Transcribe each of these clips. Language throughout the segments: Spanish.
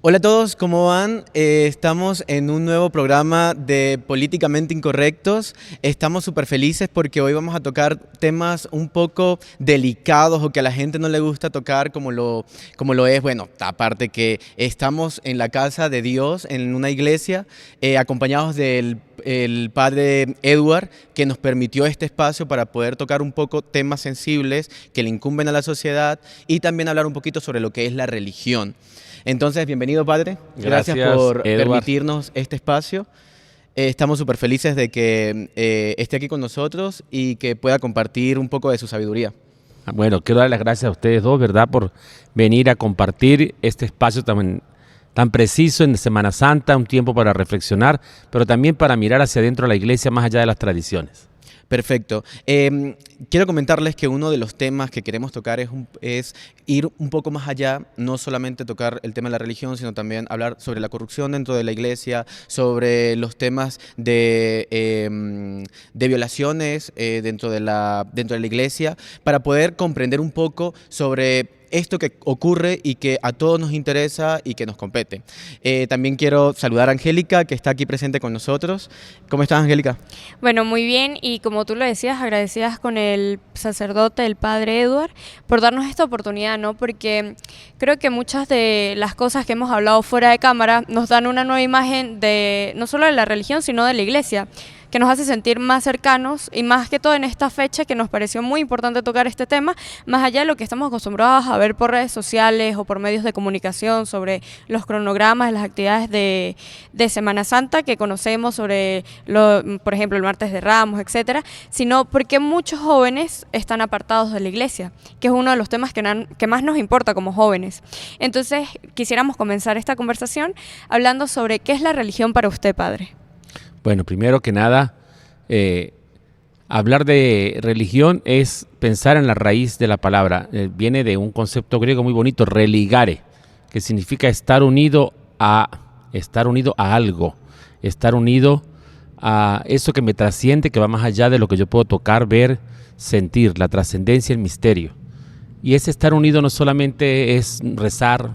Hola a todos, ¿cómo van? Estamos en un nuevo programa de Políticamente Incorrectos. Estamos súper felices porque hoy vamos a tocar temas un poco delicados o que a la gente no le gusta tocar como lo es. Bueno, aparte que estamos en la casa de Dios, en una iglesia, acompañados del el padre Edward, que nos permitió este espacio para poder tocar un poco temas sensibles que le incumben a la sociedad y también hablar un poquito sobre lo que es la religión. Entonces, bienvenido, padre. Gracias por Edward. permitirnos este espacio. Estamos súper felices de que esté aquí con nosotros y que pueda compartir un poco de su sabiduría. Bueno, quiero dar las gracias a ustedes dos, ¿verdad?, por venir a compartir este espacio tan preciso en Semana Santa, un tiempo para reflexionar, pero también para mirar hacia adentro de la iglesia más allá de las tradiciones. Perfecto. Quiero comentarles que uno de los temas que queremos tocar es ir un poco más allá, no solamente tocar el tema de la religión, sino también hablar sobre la corrupción dentro de la iglesia, sobre los temas de violaciones dentro de la iglesia, para poder comprender un poco sobre esto que ocurre y que a todos nos interesa y que nos compete. También quiero saludar a Angélica, que está aquí presente con nosotros. ¿Cómo estás, Angélica? Bueno, muy bien, y como tú lo decías, agradecidas con el sacerdote, el padre Edward, por darnos esta oportunidad, ¿no? Porque creo que muchas de las cosas que hemos hablado fuera de cámara nos dan una nueva imagen de no solo de la religión, sino de la iglesia, que nos hace sentir más cercanos y más que todo en esta fecha que nos pareció muy importante tocar este tema, más allá de lo que estamos acostumbrados a ver por redes sociales o por medios de comunicación sobre los cronogramas de las actividades de Semana Santa que conocemos sobre, por ejemplo, el martes de Ramos, etcétera, sino porque muchos jóvenes están apartados de la iglesia, que es uno de los temas que más nos importa como jóvenes. Entonces, quisiéramos comenzar esta conversación hablando sobre qué es la religión para usted, padre. Bueno, primero que nada, hablar de religión es pensar en la raíz de la palabra. Viene de un concepto griego muy bonito, religare, que significa estar unido a algo, estar unido a eso que me trasciende, que va más allá de lo que yo puedo tocar, ver, sentir, la trascendencia, el misterio. Y ese estar unido no solamente es rezar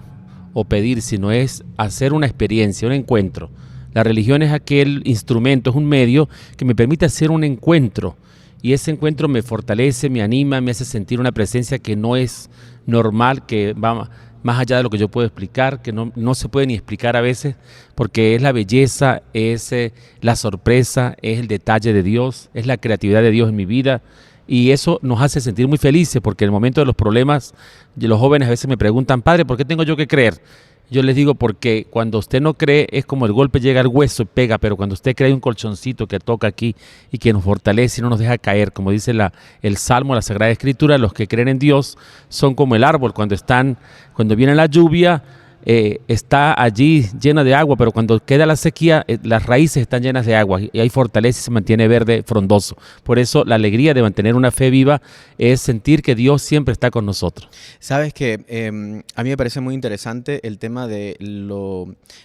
o pedir, sino es hacer una experiencia, un encuentro. La religión es aquel instrumento, es un medio que me permite hacer un encuentro y ese encuentro me fortalece, me anima, me hace sentir una presencia que no es normal, que va más allá de lo que yo puedo explicar, que no se puede ni explicar a veces, porque es la belleza, es la sorpresa, es el detalle de Dios, es la creatividad de Dios en mi vida. Y eso nos hace sentir muy felices, porque en el momento de los problemas, los jóvenes a veces me preguntan, padre, ¿por qué tengo yo que creer? Yo les digo porque cuando usted no cree es como el golpe llega al hueso y pega, pero cuando usted cree hay un colchoncito que toca aquí y que nos fortalece y no nos deja caer, como dice el Salmo, la Sagrada Escritura, los que creen en Dios son como el árbol cuando viene la lluvia, está allí llena de agua, pero cuando queda la sequía, las raíces están llenas de agua y hay fortaleza y se mantiene verde, frondoso. Por eso la alegría de mantener una fe viva es sentir que Dios siempre está con nosotros. Sabes que a mí me parece muy interesante el tema de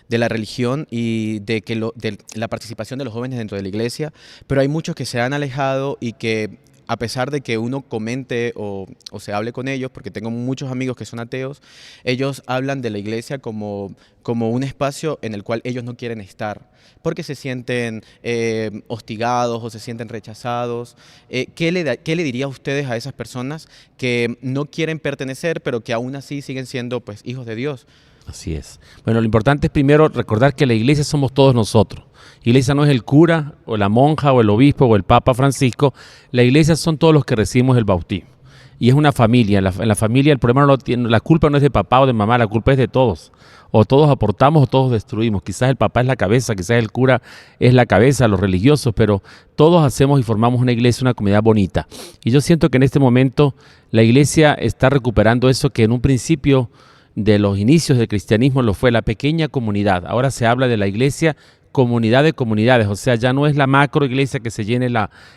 la religión y de la participación de los jóvenes dentro de la iglesia, pero hay muchos que se han alejado y que a pesar de que uno comente o se hable con ellos, porque tengo muchos amigos que son ateos, ellos hablan de la iglesia como un espacio en el cual ellos no quieren estar, porque se sienten hostigados o se sienten rechazados. ¿Qué le diría a ustedes a esas personas que no quieren pertenecer, pero que aún así siguen siendo pues hijos de Dios? Así es. Bueno, lo importante es primero recordar que la iglesia somos todos nosotros. La iglesia no es el cura o la monja o el obispo o el papa Francisco. La iglesia son todos los que recibimos el bautismo. Y es una familia. En la familia el problema no lo tiene, la culpa no es de papá o de mamá, la culpa es de todos. O todos aportamos o todos destruimos. Quizás el papá es la cabeza, quizás el cura es la cabeza, los religiosos, pero todos hacemos y formamos una iglesia, una comunidad bonita. Y yo siento que en este momento la iglesia está recuperando eso que en un principio de los inicios del cristianismo lo fue, la pequeña comunidad. Ahora se habla de la iglesia comunidad de comunidades, o sea, ya no es la macro iglesia que se llene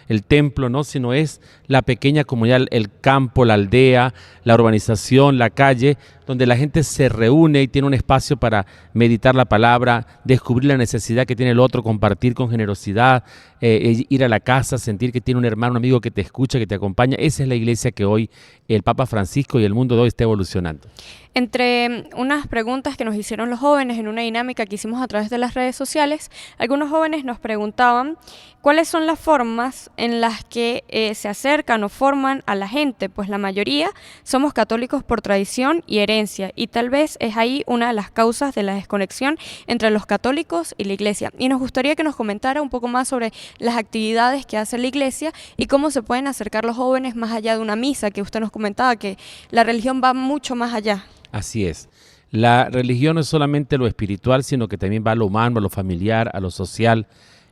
el templo, ¿no? Sino es la pequeña comunidad, el campo, la aldea, la urbanización, la calle, donde la gente se reúne y tiene un espacio para meditar la palabra, descubrir la necesidad que tiene el otro, compartir con generosidad, ir a la casa, sentir que tiene un hermano, un amigo que te escucha, que te acompaña. Esa es la iglesia que hoy el Papa Francisco y el mundo de hoy está evolucionando. Entre unas preguntas que nos hicieron los jóvenes en una dinámica que hicimos a través de las redes sociales, algunos jóvenes nos preguntaban cuáles son las formas en las que se acercan o forman a la gente, pues la mayoría somos católicos por tradición y herencia, y tal vez es ahí una de las causas de la desconexión entre los católicos y la iglesia. Y nos gustaría que nos comentara un poco más sobre las actividades que hace la iglesia y cómo se pueden acercar los jóvenes más allá de una misa, que usted nos comentaba que la religión va mucho más allá. Así es. La religión no es solamente lo espiritual, sino que también va a lo humano, a lo familiar, a lo social.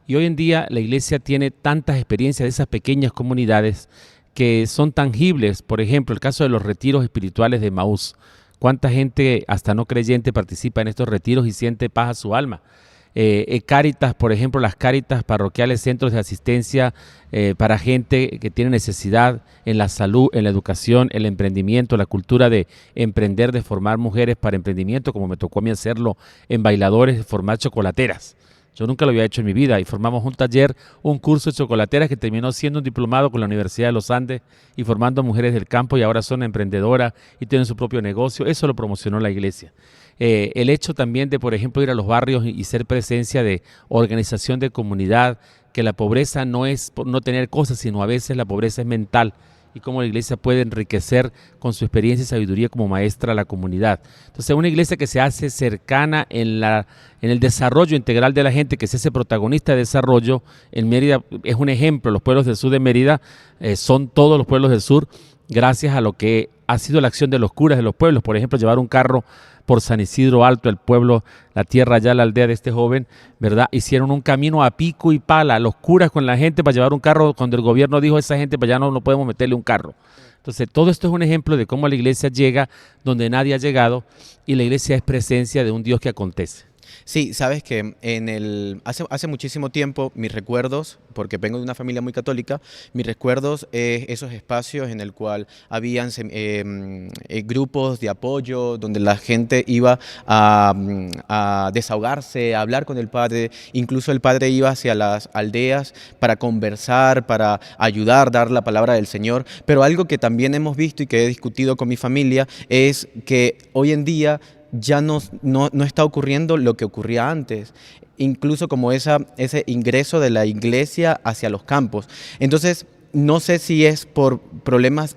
Y hoy en día la iglesia tiene tantas experiencias de esas pequeñas comunidades que son tangibles. Por ejemplo, el caso de los retiros espirituales de Emaús. ¿Cuánta gente, hasta no creyente, participa en estos retiros y siente paz a su alma? Cáritas, por ejemplo, las Cáritas parroquiales, centros de asistencia para gente que tiene necesidad en la salud, en la educación, el emprendimiento, la cultura de emprender, de formar mujeres para emprendimiento, como me tocó a mí hacerlo en Bailadores, formar chocolateras. Yo nunca lo había hecho en mi vida y formamos un taller, un curso de chocolateras que terminó siendo un diplomado con la Universidad de los Andes y formando mujeres del campo y ahora son emprendedoras y tienen su propio negocio. Eso lo promocionó la iglesia. El hecho también de, por ejemplo, ir a los barrios y ser presencia de organización de comunidad, que la pobreza no es por no tener cosas, sino a veces la pobreza es mental y cómo la iglesia puede enriquecer con su experiencia y sabiduría como maestra a la comunidad. Entonces, una iglesia que se hace cercana en el desarrollo integral de la gente, que se hace protagonista de desarrollo, en Mérida es un ejemplo. Los pueblos del sur de Mérida son todos los pueblos del sur, gracias a lo que ha sido la acción de los curas de los pueblos. Por ejemplo, llevar un carro por San Isidro Alto, el pueblo, la tierra allá, la aldea de este joven, ¿verdad? Hicieron un camino a pico y pala, los curas con la gente para llevar un carro, cuando el gobierno dijo a esa gente, para allá no podemos meterle un carro. Entonces, todo esto es un ejemplo de cómo la iglesia llega donde nadie ha llegado y la iglesia es presencia de un Dios que acontece. Sí, sabes que hace muchísimo tiempo mis recuerdos, porque vengo de una familia muy católica, mis recuerdos es esos espacios en el cual habían grupos de apoyo donde la gente iba a desahogarse, a hablar con el padre, incluso el padre iba hacia las aldeas para conversar, para ayudar, dar la palabra del Señor. Pero algo que también hemos visto y que he discutido con mi familia es que hoy en día ya no está ocurriendo lo que ocurría antes, incluso como ese ingreso de la iglesia hacia los campos. Entonces, no sé si es por problemas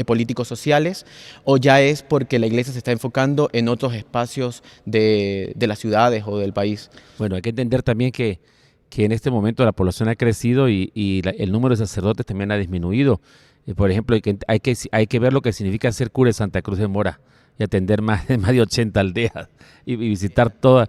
políticos sociales o ya es porque la iglesia se está enfocando en otros espacios de las ciudades o del país. Bueno, hay que entender también que en este momento la población ha crecido y el número de sacerdotes también ha disminuido. Por ejemplo, hay que ver lo que significa ser cura de Santa Cruz de Mora y atender más de 80 aldeas y visitar todas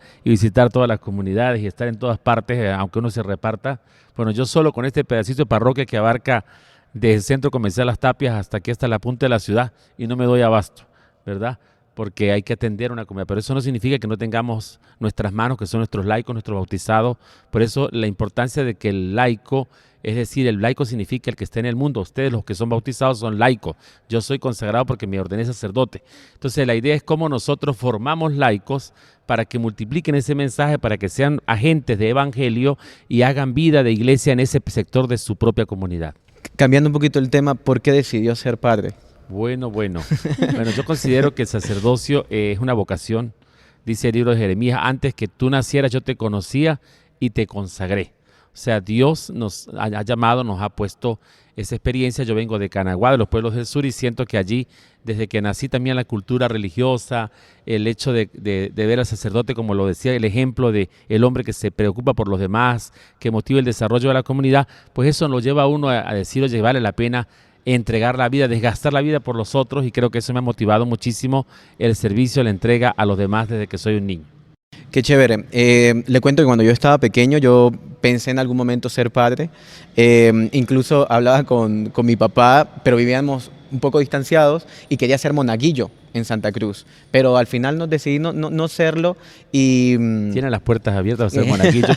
las comunidades y estar en todas partes, aunque uno se reparta. Bueno, yo solo con este pedacito de parroquia que abarca desde el centro comercial Las Tapias hasta aquí, hasta la punta de la ciudad, y no me doy abasto, ¿verdad? Porque hay que atender una comunidad. Pero eso no significa que no tengamos nuestras manos, que son nuestros laicos, nuestros bautizados. Por eso la importancia de que el laico, es decir, el laico significa el que esté en el mundo. Ustedes, los que son bautizados, son laicos. Yo soy consagrado porque me ordené sacerdote. Entonces la idea es cómo nosotros formamos laicos para que multipliquen ese mensaje, para que sean agentes de evangelio y hagan vida de iglesia en ese sector de su propia comunidad. Cambiando un poquito el tema, ¿por qué decidió ser padre? Bueno, yo considero que el sacerdocio es una vocación. Dice el libro de Jeremías: antes que tú nacieras yo te conocía y te consagré. O sea, Dios nos ha llamado, nos ha puesto esa experiencia. Yo vengo de Canaguá, de los pueblos del sur, y siento que allí, desde que nací, también la cultura religiosa, el hecho de ver al sacerdote, como lo decía, el ejemplo de el hombre que se preocupa por los demás, que motiva el desarrollo de la comunidad, pues eso lo lleva a uno a decir, oye, vale la pena entregar la vida, desgastar la vida por los otros, y creo que eso me ha motivado muchísimo el servicio, la entrega a los demás desde que soy un niño. Qué chévere. Le cuento que cuando yo estaba pequeño yo pensé en algún momento ser padre. Incluso hablaba con mi papá, pero vivíamos un poco distanciados y quería ser monaguillo en Santa Cruz. Pero al final nos decidí no serlo y... Tienen las puertas abiertas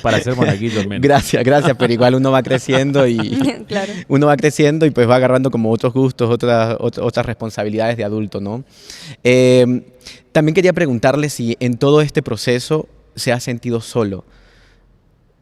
para ser monaguillos menos. Gracias, pero igual uno va creciendo y... Claro. Uno va creciendo y pues va agarrando como otros gustos, otras responsabilidades de adulto, ¿no? También quería preguntarle si en todo este proceso se ha sentido solo,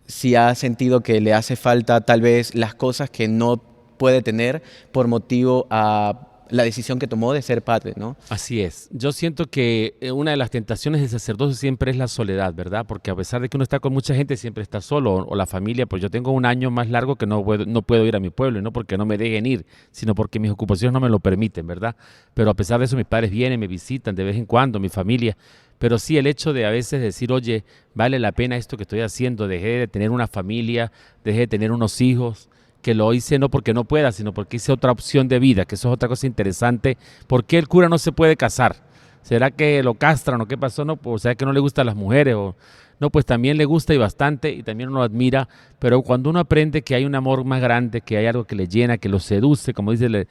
si ha sentido que le hace falta tal vez las cosas que no puede tener por motivo a la decisión que tomó de ser padre, ¿no? Así es. Yo siento que una de las tentaciones del sacerdocio siempre es la soledad, ¿verdad? Porque a pesar de que uno está con mucha gente, siempre está solo, o la familia. Pues yo tengo un año más largo que no puedo ir a mi pueblo, y no porque no me dejen ir, sino porque mis ocupaciones no me lo permiten, ¿verdad? Pero a pesar de eso, mis padres vienen, me visitan de vez en cuando, mi familia. Pero sí, el hecho de a veces decir, oye, vale la pena esto que estoy haciendo, dejé de tener una familia, dejé de tener unos hijos, que lo hice no porque no pueda, sino porque hice otra opción de vida, que eso es otra cosa interesante. ¿Por qué el cura no se puede casar? ¿Será que lo castran o qué pasó? No, pues, ¿será que no le gustan las mujeres? O, no, pues también le gusta y bastante, y también uno lo admira, pero cuando uno aprende que hay un amor más grande, que hay algo que le llena, que lo seduce, como dice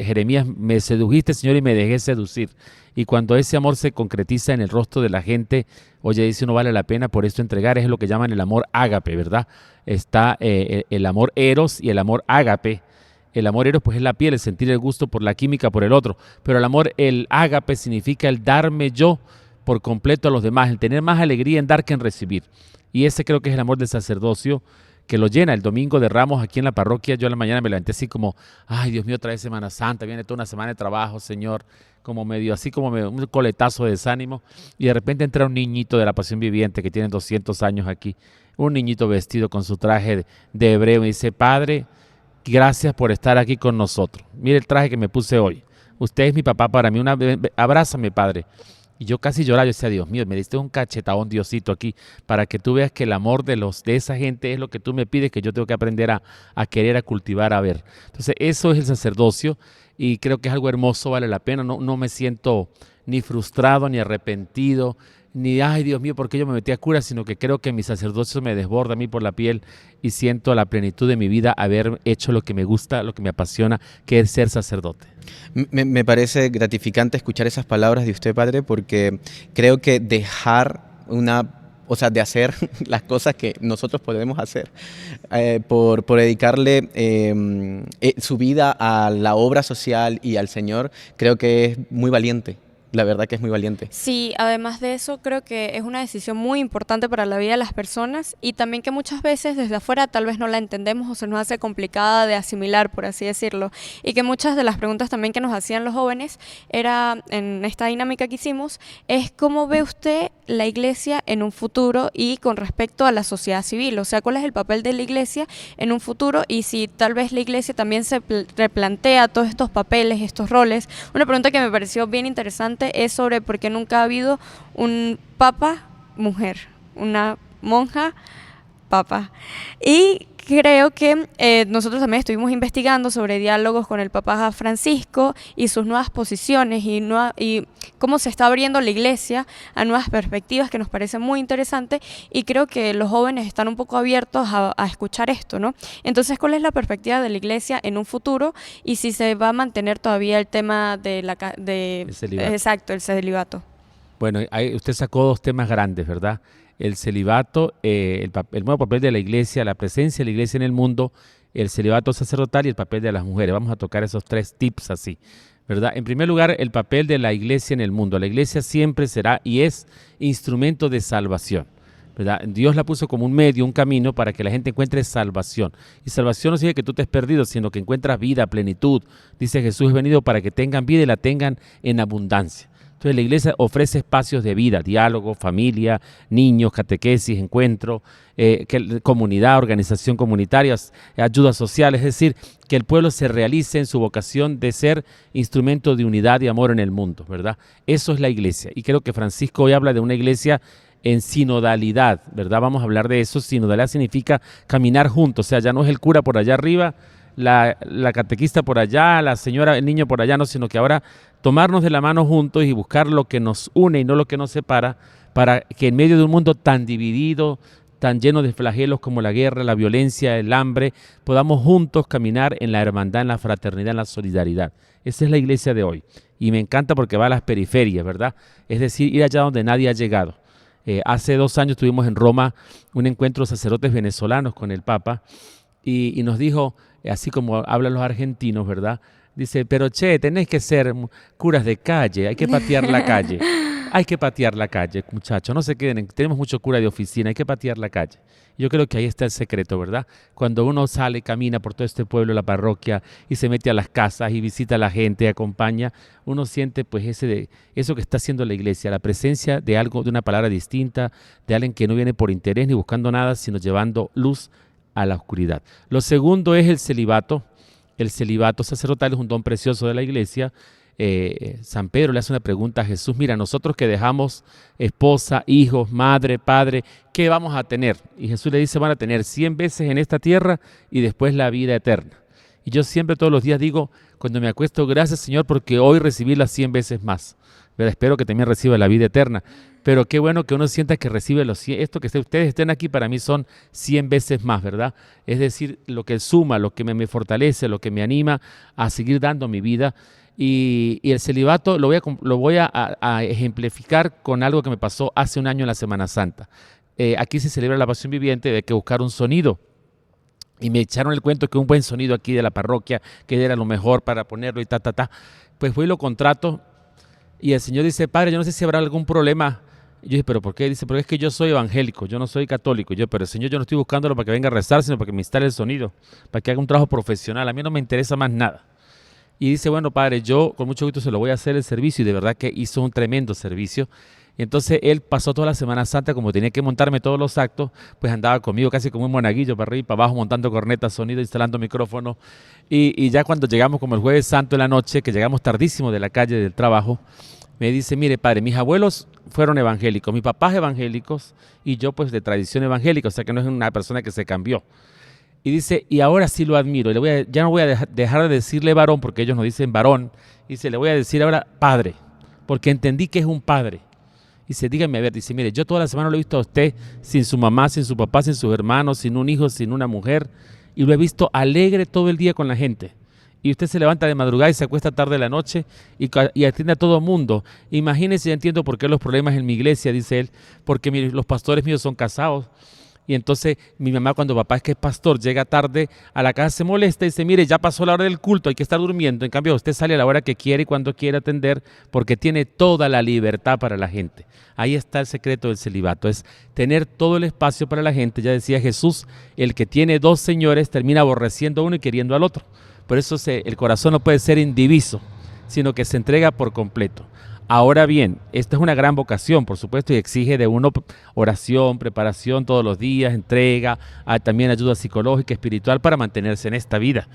Jeremías, me sedujiste, Señor, y me dejé seducir. Y cuando ese amor se concretiza en el rostro de la gente, oye, dice uno, vale la pena por esto entregar, es lo que llaman el amor ágape, ¿verdad? Está el amor eros y el amor ágape. El amor eros pues es la piel, el sentir el gusto por la química, por el otro, pero el ágape significa el darme yo por completo a los demás, el tener más alegría en dar que en recibir. Y ese creo que es el amor del sacerdocio que lo llena. El domingo de Ramos aquí en la parroquia, yo a la mañana me levanté así como, ay Dios mío, otra vez Semana Santa, viene toda una semana de trabajo, Señor, como medio así como un coletazo de desánimo, y de repente entra un niñito de la Pasión Viviente que tiene 200 años aquí, un niñito vestido con su traje de hebreo, y dice, Padre, gracias por estar aquí con nosotros. Mire el traje que me puse hoy. Usted es mi papá para mí. Abrázame, Padre. Y yo casi lloraba. Yo decía, Dios mío, me diste un cachetadón, Diosito, aquí, para que tú veas que el amor de esa gente es lo que tú me pides, que yo tengo que aprender a querer, a cultivar, a ver. Entonces, eso es el sacerdocio, y creo que es algo hermoso, vale la pena. No me siento ni frustrado, ni arrepentido, ni, ay Dios mío, ¿por qué yo me metí a cura? Sino que creo que mi sacerdocio me desborda a mí por la piel, y siento la plenitud de mi vida haber hecho lo que me gusta, lo que me apasiona, que es ser sacerdote. Me parece gratificante escuchar esas palabras de usted, padre, porque creo que de hacer las cosas que nosotros podemos hacer, por dedicarle su vida a la obra social y al Señor, creo que es muy valiente. La verdad que es muy valiente. Sí, además de eso, creo que es una decisión muy importante para la vida de las personas, y también que muchas veces desde afuera tal vez no la entendemos o se nos hace complicada de asimilar, por así decirlo, y que muchas de las preguntas también que nos hacían los jóvenes era, en esta dinámica que hicimos, es ¿cómo ve usted la iglesia en un futuro y con respecto a la sociedad civil? O sea, ¿cuál es el papel de la iglesia en un futuro? Y si tal vez la iglesia también se replantea todos estos papeles, estos roles. Una pregunta que me pareció bien interesante es sobre por qué nunca ha habido un papa mujer, una monja papa. Y creo que nosotros también estuvimos investigando sobre diálogos con el Papa Francisco y sus nuevas posiciones y cómo se está abriendo la iglesia a nuevas perspectivas, que nos parece muy interesante, y creo que los jóvenes están un poco abiertos a escuchar esto, ¿no? Entonces, ¿cuál es la perspectiva de la iglesia en un futuro, y si se va a mantener todavía el tema El celibato. Exacto, el celibato? Bueno, usted sacó dos temas grandes, ¿verdad? El celibato, el nuevo papel de la iglesia, la presencia de la iglesia en el mundo, el celibato sacerdotal y el papel de las mujeres. Vamos a tocar esos tres tips así, ¿verdad? En primer lugar, el papel de la iglesia en el mundo. La iglesia siempre será y es instrumento de salvación, ¿verdad? Dios la puso como un medio, un camino para que la gente encuentre salvación. Y salvación no significa que tú te has perdido, sino que encuentras vida, plenitud. Dice Jesús, es venido para que tengan vida y la tengan en abundancia. Entonces la iglesia ofrece espacios de vida, diálogo, familia, niños, catequesis, encuentro, comunidad, organización comunitaria, ayudas sociales, es decir, que el pueblo se realice en su vocación de ser instrumento de unidad y amor en el mundo, ¿verdad? Eso es la iglesia, y creo que Francisco hoy habla de una iglesia en sinodalidad, ¿verdad? Vamos a hablar de eso. Sinodalidad significa caminar juntos, o sea, ya no es el cura por allá arriba, la catequista por allá, la señora, el niño por allá, no, sino que ahora tomarnos de la mano juntos y buscar lo que nos une y no lo que nos separa, para que en medio de un mundo tan dividido, tan lleno de flagelos como la guerra, la violencia, el hambre, podamos juntos caminar en la hermandad, en la fraternidad, en la solidaridad. Esa es la iglesia de hoy, y me encanta porque va a las periferias, ¿verdad? Es decir, ir allá donde nadie ha llegado. Hace 2 años tuvimos en Roma un encuentro de sacerdotes venezolanos con el Papa, y nos dijo, así como hablan los argentinos, ¿verdad? Dice, pero che, tenés que ser curas de calle, hay que patear la calle. hay que patear la calle, muchachos, no se queden, tenemos mucho cura de oficina, hay que patear la calle. Yo creo que ahí está el secreto, ¿verdad? Cuando uno sale, camina por todo este pueblo, la parroquia, y se mete a las casas y visita a la gente, acompaña, uno siente pues eso que está haciendo la iglesia, la presencia de algo, de una palabra distinta, de alguien que no viene por interés ni buscando nada, sino llevando luz a la oscuridad. Lo segundo es el celibato. El celibato sacerdotal es un don precioso de la iglesia. San Pedro le hace una pregunta a Jesús: mira, nosotros que dejamos esposa, hijos, madre, padre, ¿qué vamos a tener? Y Jesús le dice: van a tener 100 veces en esta tierra y después la vida eterna. Y yo siempre todos los días digo, cuando me acuesto, gracias Señor porque hoy recibí las 100 veces más. ¿Verdad? Espero que también reciba la vida eterna. Pero qué bueno que uno sienta que recibe los 100. Esto que ustedes estén aquí para mí son 100 veces más, ¿verdad? Es decir, lo que suma, lo que me fortalece, lo que me anima a seguir dando mi vida. Y el celibato lo voy a ejemplificar con algo que me pasó hace un año en la Semana Santa. Aquí se celebra la Pasión Viviente, hay que buscar un sonido. Y me echaron el cuento que un buen sonido aquí de la parroquia, que era lo mejor para ponerlo y Pues voy y lo contrato. Y el Señor dice: padre, yo no sé si habrá algún problema. Y yo dije: ¿pero por qué? Dice: porque es que yo soy evangélico, yo no soy católico. Y yo: pero Señor, yo no estoy buscándolo para que venga a rezar, sino para que me instale el sonido, para que haga un trabajo profesional. A mí no me interesa más nada. Y dice: bueno, padre, yo con mucho gusto se lo voy a hacer el servicio. Y de verdad que hizo un tremendo servicio. Y entonces él pasó toda la Semana Santa, como tenía que montarme todos los actos, pues andaba conmigo casi como un monaguillo, para arriba y para abajo, montando cornetas, sonido, instalando micrófono. Y ya cuando llegamos como el Jueves Santo en la noche, que llegamos tardísimo de la calle del trabajo, me dice: mire, padre, mis abuelos fueron evangélicos, mis papás evangélicos y yo pues de tradición evangélica, o sea que no es una persona que se cambió. Y dice: y ahora sí lo admiro, ya no voy a dejar de decirle varón, porque ellos nos dicen varón. Dice: le voy a decir ahora padre, porque entendí que es un padre. Dice: dígame, a ver, dice, mire, yo toda la semana lo he visto a usted sin su mamá, sin su papá, sin sus hermanos, sin un hijo, sin una mujer, y lo he visto alegre todo el día con la gente. Y usted se levanta de madrugada y se acuesta tarde de la noche y atiende a todo el mundo. Imagínese, ya entiendo por qué los problemas en mi iglesia, dice él, porque los pastores míos son casados. Y entonces mi mamá, cuando papá, es que es pastor, llega tarde a la casa, se molesta y dice: mire, ya pasó la hora del culto, hay que estar durmiendo. En cambio, usted sale a la hora que quiere y cuando quiere atender, porque tiene toda la libertad para la gente. Ahí está el secreto del celibato, es tener todo el espacio para la gente. Ya decía Jesús: el que tiene dos señores termina aborreciendo a uno y queriendo al otro. Por eso el corazón no puede ser indiviso, sino que se entrega por completo. Ahora bien, esta es una gran vocación, por supuesto, y exige de uno oración, preparación todos los días, entrega, también ayuda psicológica, espiritual para mantenerse en esta vida.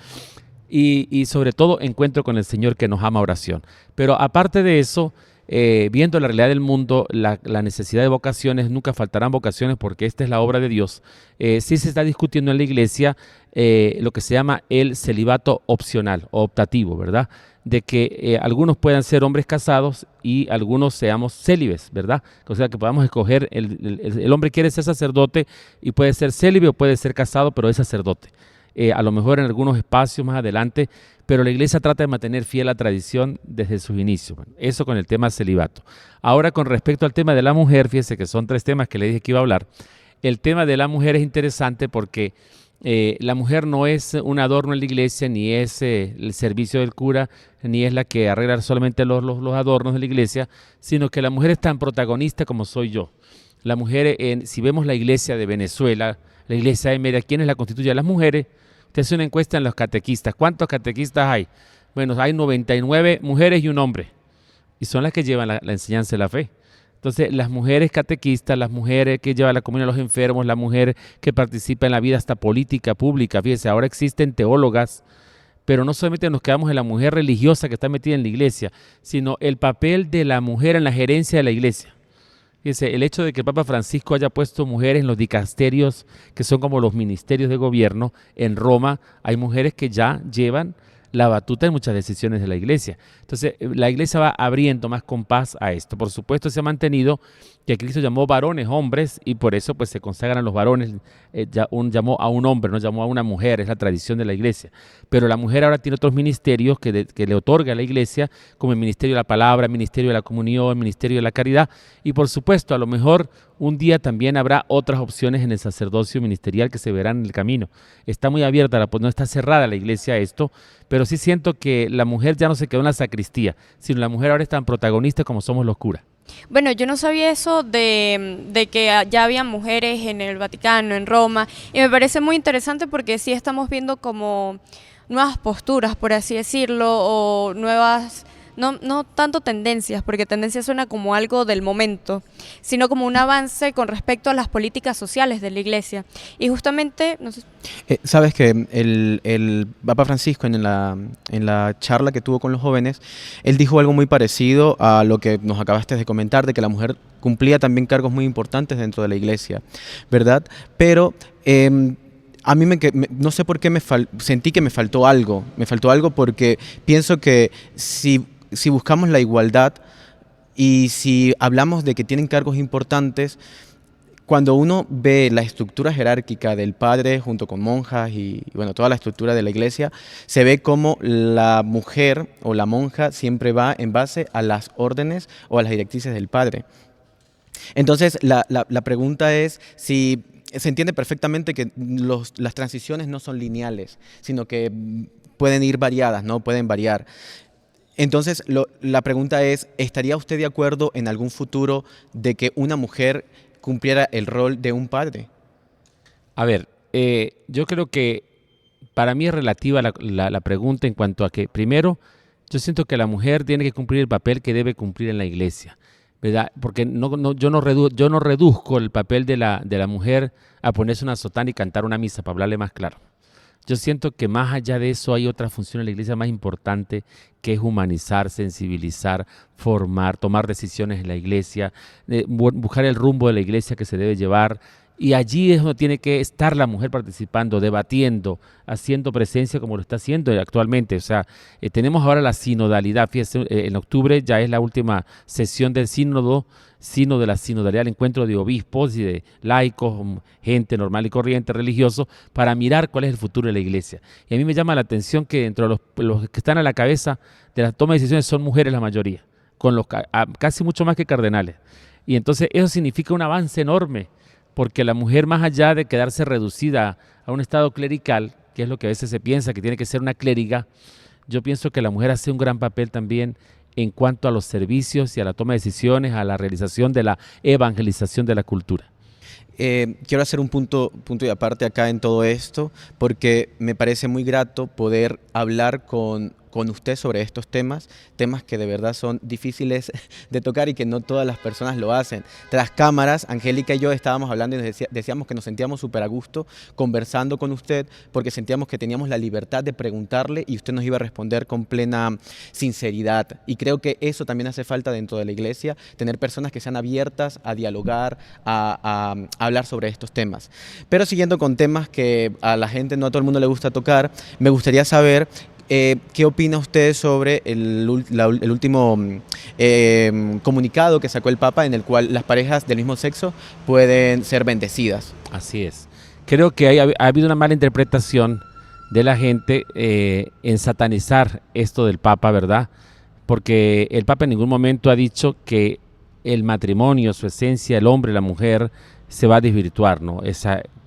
Y sobre todo encuentro con el Señor que nos ama, oración. Pero aparte de eso, viendo la realidad del mundo, la necesidad de vocaciones, nunca faltarán vocaciones porque esta es la obra de Dios. Sí se está discutiendo en la iglesia lo que se llama el celibato opcional o optativo, ¿verdad? De que algunos puedan ser hombres casados y algunos seamos célibes, ¿verdad? O sea, que podamos escoger, el hombre quiere ser sacerdote y puede ser célibe o puede ser casado, pero es sacerdote. A lo mejor en algunos espacios más adelante, pero la iglesia trata de mantener fiel la tradición desde sus inicios. Bueno, eso con el tema celibato. Ahora, con respecto al tema de la mujer, fíjese que son 3 temas que le dije que iba a hablar. El tema de la mujer es interesante porque la mujer no es un adorno en la iglesia, ni es el servicio del cura, ni es la que arregla solamente los adornos de la iglesia, sino que la mujer es tan protagonista como soy yo. La mujer, si vemos la iglesia de Venezuela, la iglesia de Mérida, ¿quiénes la constituyen? Las mujeres. Usted hace una encuesta en los catequistas. ¿Cuántos catequistas hay? Bueno, hay 99 mujeres y un hombre. Y son las que llevan la enseñanza de la fe. Entonces, las mujeres catequistas, las mujeres que llevan la comunión a los enfermos, la mujer que participa en la vida hasta política pública. Fíjese, ahora existen teólogas, pero no solamente nos quedamos en la mujer religiosa que está metida en la iglesia, sino el papel de la mujer en la gerencia de la iglesia. Fíjese, el hecho de que el Papa Francisco haya puesto mujeres en los dicasterios, que son como los ministerios de gobierno, en Roma hay mujeres que ya llevan la batuta en muchas decisiones de la iglesia. Entonces, la iglesia va abriendo más compás a esto. Por supuesto, se ha mantenido que Cristo llamó varones hombres y por eso pues se consagran los varones. Llamó a un hombre, no llamó a una mujer, es la tradición de la iglesia. Pero la mujer ahora tiene otros ministerios que le otorga a la iglesia, como el ministerio de la palabra, el ministerio de la comunión, el ministerio de la caridad. Y por supuesto, a lo mejor un día también habrá otras opciones en el sacerdocio ministerial que se verán en el camino. Está muy abierta, pues no está cerrada la iglesia a esto, pero sí siento que la mujer ya no se quedó en la sacristía, sino la mujer ahora es tan protagonista como somos los curas. Bueno, yo no sabía eso de que ya había mujeres en el Vaticano, en Roma, y me parece muy interesante porque sí estamos viendo como nuevas posturas, por así decirlo, o nuevas, no tanto tendencias, porque tendencia suena como algo del momento, sino como un avance con respecto a las políticas sociales de la Iglesia. Y justamente, no sé. Sabes que el Papa Francisco en la charla que tuvo con los jóvenes, él dijo algo muy parecido a lo que nos acabaste de comentar, de que la mujer cumplía también cargos muy importantes dentro de la iglesia, ¿verdad? Pero a mí no sé por qué sentí que me faltó algo porque pienso que si buscamos la igualdad y si hablamos de que tienen cargos importantes, cuando uno ve la estructura jerárquica del padre junto con monjas y bueno, toda la estructura de la iglesia, se ve como la mujer o la monja siempre va en base a las órdenes o a las directrices del padre. Entonces, la pregunta es si se entiende perfectamente que las transiciones no son lineales, sino que pueden ir variadas, ¿no? Pueden variar. Entonces, la pregunta es, ¿estaría usted de acuerdo en algún futuro de que una mujer cumpliera el rol de un padre? A ver, yo creo que para mí es relativa la pregunta en cuanto a que, primero, yo siento que la mujer tiene que cumplir el papel que debe cumplir en la iglesia, ¿verdad? Porque yo no reduzco el papel de la mujer a ponerse una sotana y cantar una misa, para hablarle más claro. Yo siento que más allá de eso hay otra función en la iglesia más importante, que es humanizar, sensibilizar, formar, tomar decisiones en la iglesia, buscar el rumbo de la iglesia que se debe llevar. Y allí es donde tiene que estar la mujer participando, debatiendo, haciendo presencia como lo está haciendo actualmente. O sea, tenemos ahora la sinodalidad. Fíjense, en octubre ya es la última sesión del sínodo de la sinodalidad, el encuentro de obispos y de laicos, gente normal y corriente, religiosos, para mirar cuál es el futuro de la iglesia. Y a mí me llama la atención que dentro de los que están a la cabeza de la toma de decisiones son mujeres la mayoría, con casi mucho más que cardenales. Y entonces eso significa un avance enorme, porque la mujer, más allá de quedarse reducida a un estado clerical, que es lo que a veces se piensa que tiene que ser una clériga, yo pienso que la mujer hace un gran papel también en cuanto a los servicios y a la toma de decisiones, a la realización de la evangelización de la cultura. Quiero hacer un punto y aparte acá en todo esto, porque me parece muy grato poder hablar con usted sobre estos temas que de verdad son difíciles de tocar y que no todas las personas lo hacen. Tras cámaras, Angélica y yo estábamos hablando y decíamos que nos sentíamos súper a gusto conversando con usted, porque sentíamos que teníamos la libertad de preguntarle y usted nos iba a responder con plena sinceridad. Y creo que eso también hace falta dentro de la iglesia, tener personas que sean abiertas a dialogar, a hablar sobre estos temas. Pero siguiendo con temas que a la gente, no a todo el mundo le gusta tocar, me gustaría saber ¿qué opina usted sobre el último comunicado que sacó el Papa, en el cual las parejas del mismo sexo pueden ser bendecidas? Así es. Creo que ha habido una mala interpretación de la gente en satanizar esto del Papa, ¿verdad? Porque el Papa en ningún momento ha dicho que el matrimonio, su esencia, el hombre, la mujer, se va a desvirtuar, ¿no?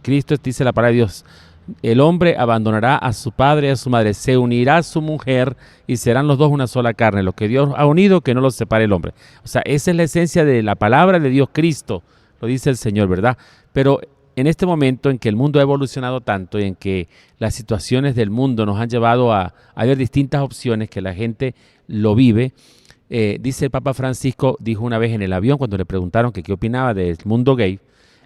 Cristo dice la palabra de Dios: el hombre abandonará a su padre y a su madre, se unirá a su mujer y serán los dos una sola carne. Lo que Dios ha unido, que no los separe el hombre. O sea, esa es la esencia de la palabra de Dios, Cristo, lo dice el Señor, ¿verdad? Pero en este momento en que el mundo ha evolucionado tanto y en que las situaciones del mundo nos han llevado a ver distintas opciones, que la gente lo vive, dice el Papa Francisco, dijo una vez en el avión cuando le preguntaron que qué opinaba del mundo gay,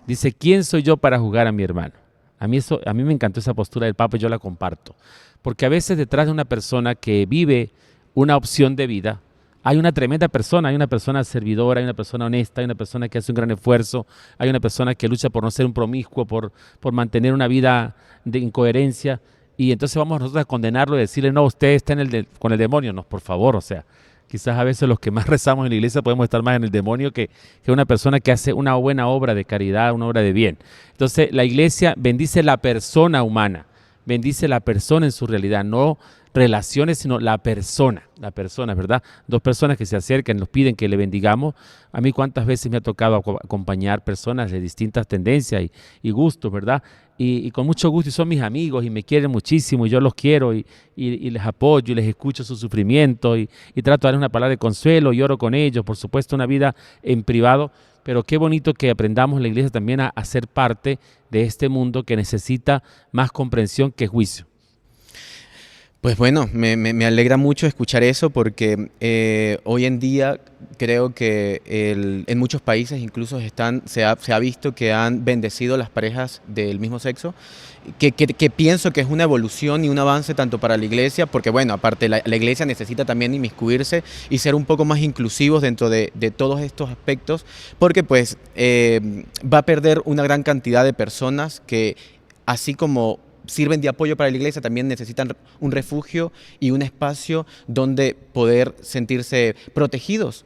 dice: ¿quién soy yo para juzgar a mi hermano? A mí me encantó esa postura del Papa y yo la comparto, porque a veces detrás de una persona que vive una opción de vida hay una tremenda persona, hay una persona servidora, hay una persona honesta, hay una persona que hace un gran esfuerzo, hay una persona que lucha por no ser un promiscuo, por mantener una vida de incoherencia, y entonces vamos nosotros a condenarlo y decirle: no, usted está con el demonio. No, por favor, o sea, quizás a veces los que más rezamos en la iglesia podemos estar más en el demonio que una persona que hace una buena obra de caridad, una obra de bien. Entonces la iglesia bendice la persona humana, bendice la persona en su realidad, no relaciones, sino la persona, ¿verdad? Dos personas que se acercan, nos piden que le bendigamos. A mí cuántas veces me ha tocado acompañar personas de distintas tendencias y gustos, ¿verdad? Y con mucho gusto, y son mis amigos y me quieren muchísimo y yo los quiero y les apoyo y les escucho su sufrimiento y trato de darles una palabra de consuelo y oro con ellos, por supuesto una vida en privado, pero qué bonito que aprendamos en la iglesia también a ser parte de este mundo que necesita más comprensión que juicio. Pues bueno, me alegra mucho escuchar eso porque hoy en día creo que en muchos países incluso se ha visto que han bendecido las parejas del mismo sexo, que pienso que es una evolución y un avance tanto para la iglesia, porque bueno, aparte la iglesia necesita también inmiscuirse y ser un poco más inclusivos dentro de todos estos aspectos, porque pues va a perder una gran cantidad de personas que así como sirven de apoyo para la iglesia, también necesitan un refugio y un espacio donde poder sentirse protegidos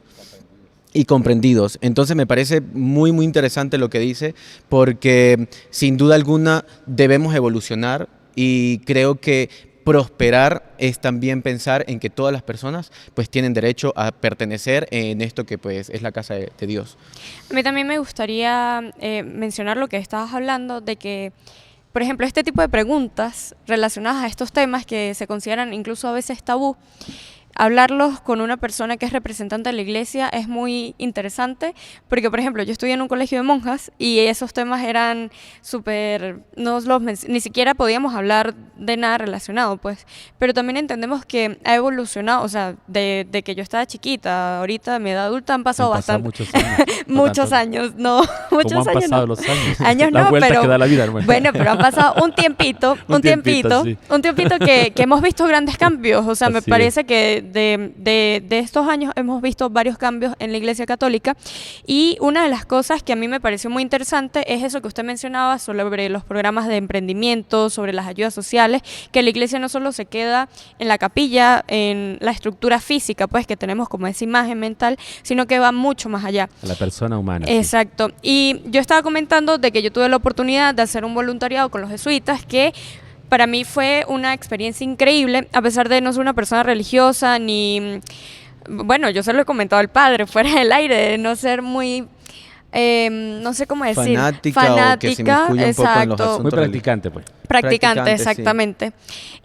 y comprendidos. Entonces me parece muy, muy interesante lo que dice, porque sin duda alguna debemos evolucionar y creo que prosperar es también pensar en que todas las personas pues tienen derecho a pertenecer en esto que pues es la casa de Dios. A mí también me gustaría mencionar lo que estabas hablando de que, por ejemplo, este tipo de preguntas relacionadas a estos temas que se consideran incluso a veces tabú, hablarlos con una persona que es representante de la iglesia es muy interesante porque, por ejemplo, yo estudié en un colegio de monjas y esos temas eran súper, ni siquiera podíamos hablar de nada relacionado, pues, pero también entendemos que ha evolucionado, o sea, de que yo estaba chiquita, ahorita a mi edad adulta han pasado bastante. Muchos años. Muchos años, no, muchos ¿Cómo han años pasado no. los años? Años Las no, vueltas pero que da la vida, hermano. bueno, pero han pasado un tiempito, Sí. un tiempito que hemos visto grandes cambios, o sea, me Así parece que de estos años hemos visto varios cambios en la Iglesia Católica y una de las cosas que a mí me pareció muy interesante es eso que usted mencionaba sobre los programas de emprendimiento, sobre las ayudas sociales, que la Iglesia no solo se queda en la capilla, en la estructura física, pues que tenemos como esa imagen mental, sino que va mucho más allá. A la persona humana. Exacto. Sí. Y yo estaba comentando de que yo tuve la oportunidad de hacer un voluntariado con los jesuitas que para mí fue una experiencia increíble, a pesar de no ser una persona religiosa, ni, bueno, yo se lo he comentado al padre fuera del aire, de no ser muy, no sé cómo decir, fanática o que se inmiscuya un poco en los asuntos muy practicante, pues. Practicante, exactamente.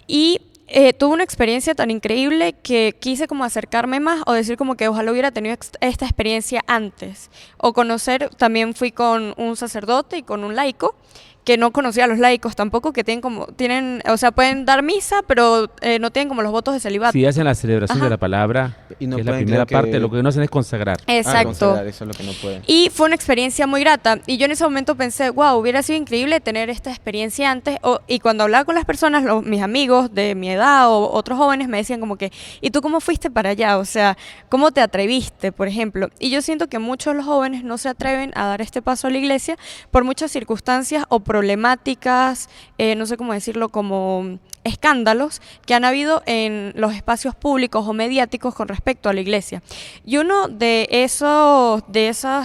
Sí. Y tuve una experiencia tan increíble que quise como acercarme más o decir como que ojalá hubiera tenido esta experiencia antes. O conocer, también fui con un sacerdote y con un laico, que no conocía a los laicos tampoco, que tienen, o sea, pueden dar misa, pero no tienen como los votos de celibato. Sí, hacen la celebración de la palabra, y no que es la pueden, primera creo que parte, lo que no hacen es consagrar. Exacto. Eso es lo que no pueden. Y fue una experiencia muy grata. Y yo en ese momento pensé, wow, hubiera sido increíble tener esta experiencia antes. Y cuando hablaba con las personas, mis amigos de mi edad o otros jóvenes me decían como que, ¿y tú cómo fuiste para allá? O sea, ¿cómo te atreviste, por ejemplo? Y yo siento que muchos de los jóvenes no se atreven a dar este paso a la iglesia por muchas circunstancias o problemáticas, no sé cómo decirlo, como escándalos que han habido en los espacios públicos o mediáticos con respecto a la iglesia. Y uno de esos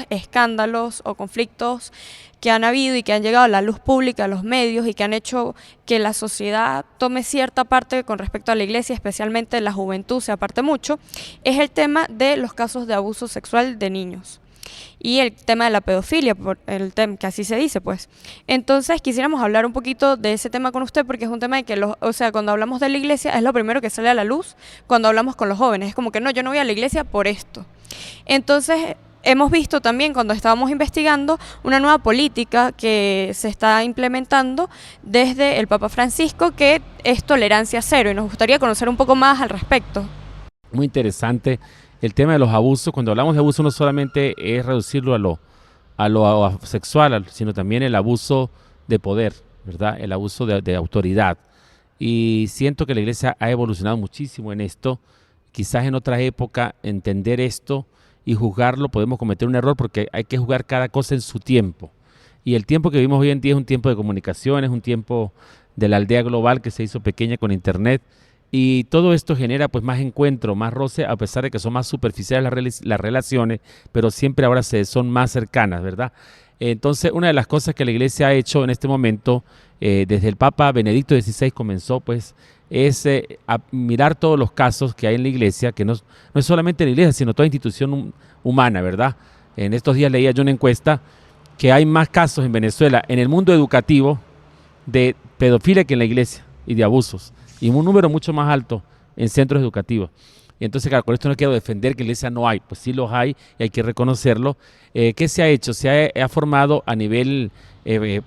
escándalos o conflictos que han habido y que han llegado a la luz pública, a los medios y que han hecho que la sociedad tome cierta parte con respecto a la iglesia, especialmente la juventud se aparte mucho, es el tema de los casos de abuso sexual de niños. Y el tema de la pedofilia, que así se dice, pues. Entonces, quisiéramos hablar un poquito de ese tema con usted, porque es un tema de que, o sea, cuando hablamos de la iglesia, es lo primero que sale a la luz cuando hablamos con los jóvenes. Es como que, no, yo no voy a la iglesia por esto. Entonces, hemos visto también, cuando estábamos investigando, una nueva política que se está implementando desde el Papa Francisco, que es tolerancia cero, y nos gustaría conocer un poco más al respecto. Muy interesante. El tema de los abusos, cuando hablamos de abuso no solamente es reducirlo a lo sexual, sino también el abuso de poder, ¿verdad? El abuso de autoridad. Y siento que la iglesia ha evolucionado muchísimo en esto. Quizás en otra época entender esto y juzgarlo podemos cometer un error porque hay que juzgar cada cosa en su tiempo. Y el tiempo que vivimos hoy en día es un tiempo de comunicaciones, un tiempo de la aldea global que se hizo pequeña con internet. Y todo esto genera pues más encuentro, más roce, a pesar de que son más superficiales las relaciones, pero siempre ahora son más cercanas, ¿verdad? Entonces, una de las cosas que la iglesia ha hecho en este momento, desde el Papa Benedicto XVI comenzó pues es mirar todos los casos que hay en la iglesia, que no es solamente en la iglesia, sino toda institución humana, ¿verdad? En estos días leía yo una encuesta que hay más casos en Venezuela, en el mundo educativo, de pedofilia que en la iglesia y de abusos, y un número mucho más alto en centros educativos. Y entonces, claro, con esto no quiero defender que en la iglesia no hay, pues sí los hay y hay que reconocerlo. ¿Qué se ha hecho? Se ha formado a nivel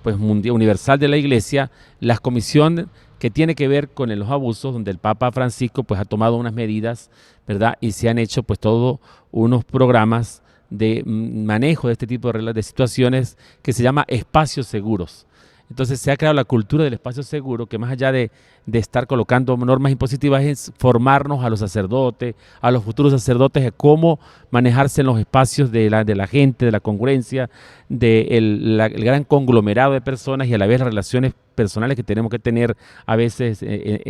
pues universal de la iglesia la comisión que tiene que ver con los abusos, donde el Papa Francisco pues ha tomado unas medidas, ¿verdad? Y se han hecho pues todos unos programas de manejo de este tipo de situaciones que se llama espacios seguros. Entonces se ha creado la cultura del espacio seguro, que más allá de estar colocando normas impositivas es formarnos a los sacerdotes, a los futuros sacerdotes, de cómo manejarse en los espacios de la gente, de la congruencia, del gran conglomerado de personas y a la vez las relaciones personales que tenemos que tener. A veces,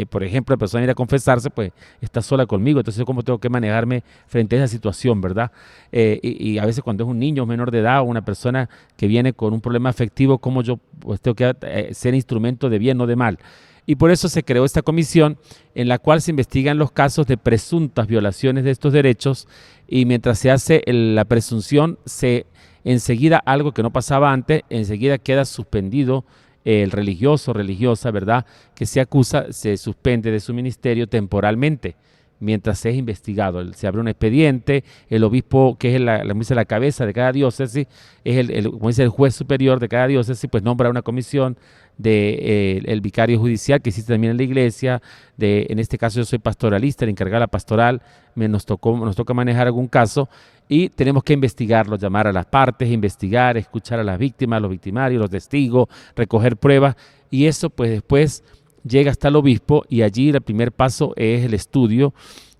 por ejemplo, la persona ir a confesarse, pues está sola conmigo, entonces cómo tengo que manejarme frente a esa situación, ¿verdad? Y a veces cuando es un niño menor de edad o una persona que viene con un problema afectivo, cómo yo pues, tengo que ser instrumento de bien o de mal. Y por eso se creó esta comisión en la cual se investigan los casos de presuntas violaciones de estos derechos, y mientras se hace la presunción, enseguida algo que no pasaba antes, enseguida queda suspendido el religioso o religiosa, ¿verdad?, que se acusa, se suspende de su ministerio temporalmente mientras es investigado. Se abre un expediente, el obispo, que es la cabeza de cada diócesis, es como dice, el juez superior de cada diócesis, pues nombra una comisión de el vicario judicial que existe también en la iglesia. En este caso yo soy pastoralista, el encargado de la pastoral, nos toca manejar algún caso y tenemos que investigarlo, llamar a las partes, investigar, escuchar a las víctimas, los victimarios, los testigos, recoger pruebas, y eso pues después llega hasta el obispo, y allí el primer paso es el estudio,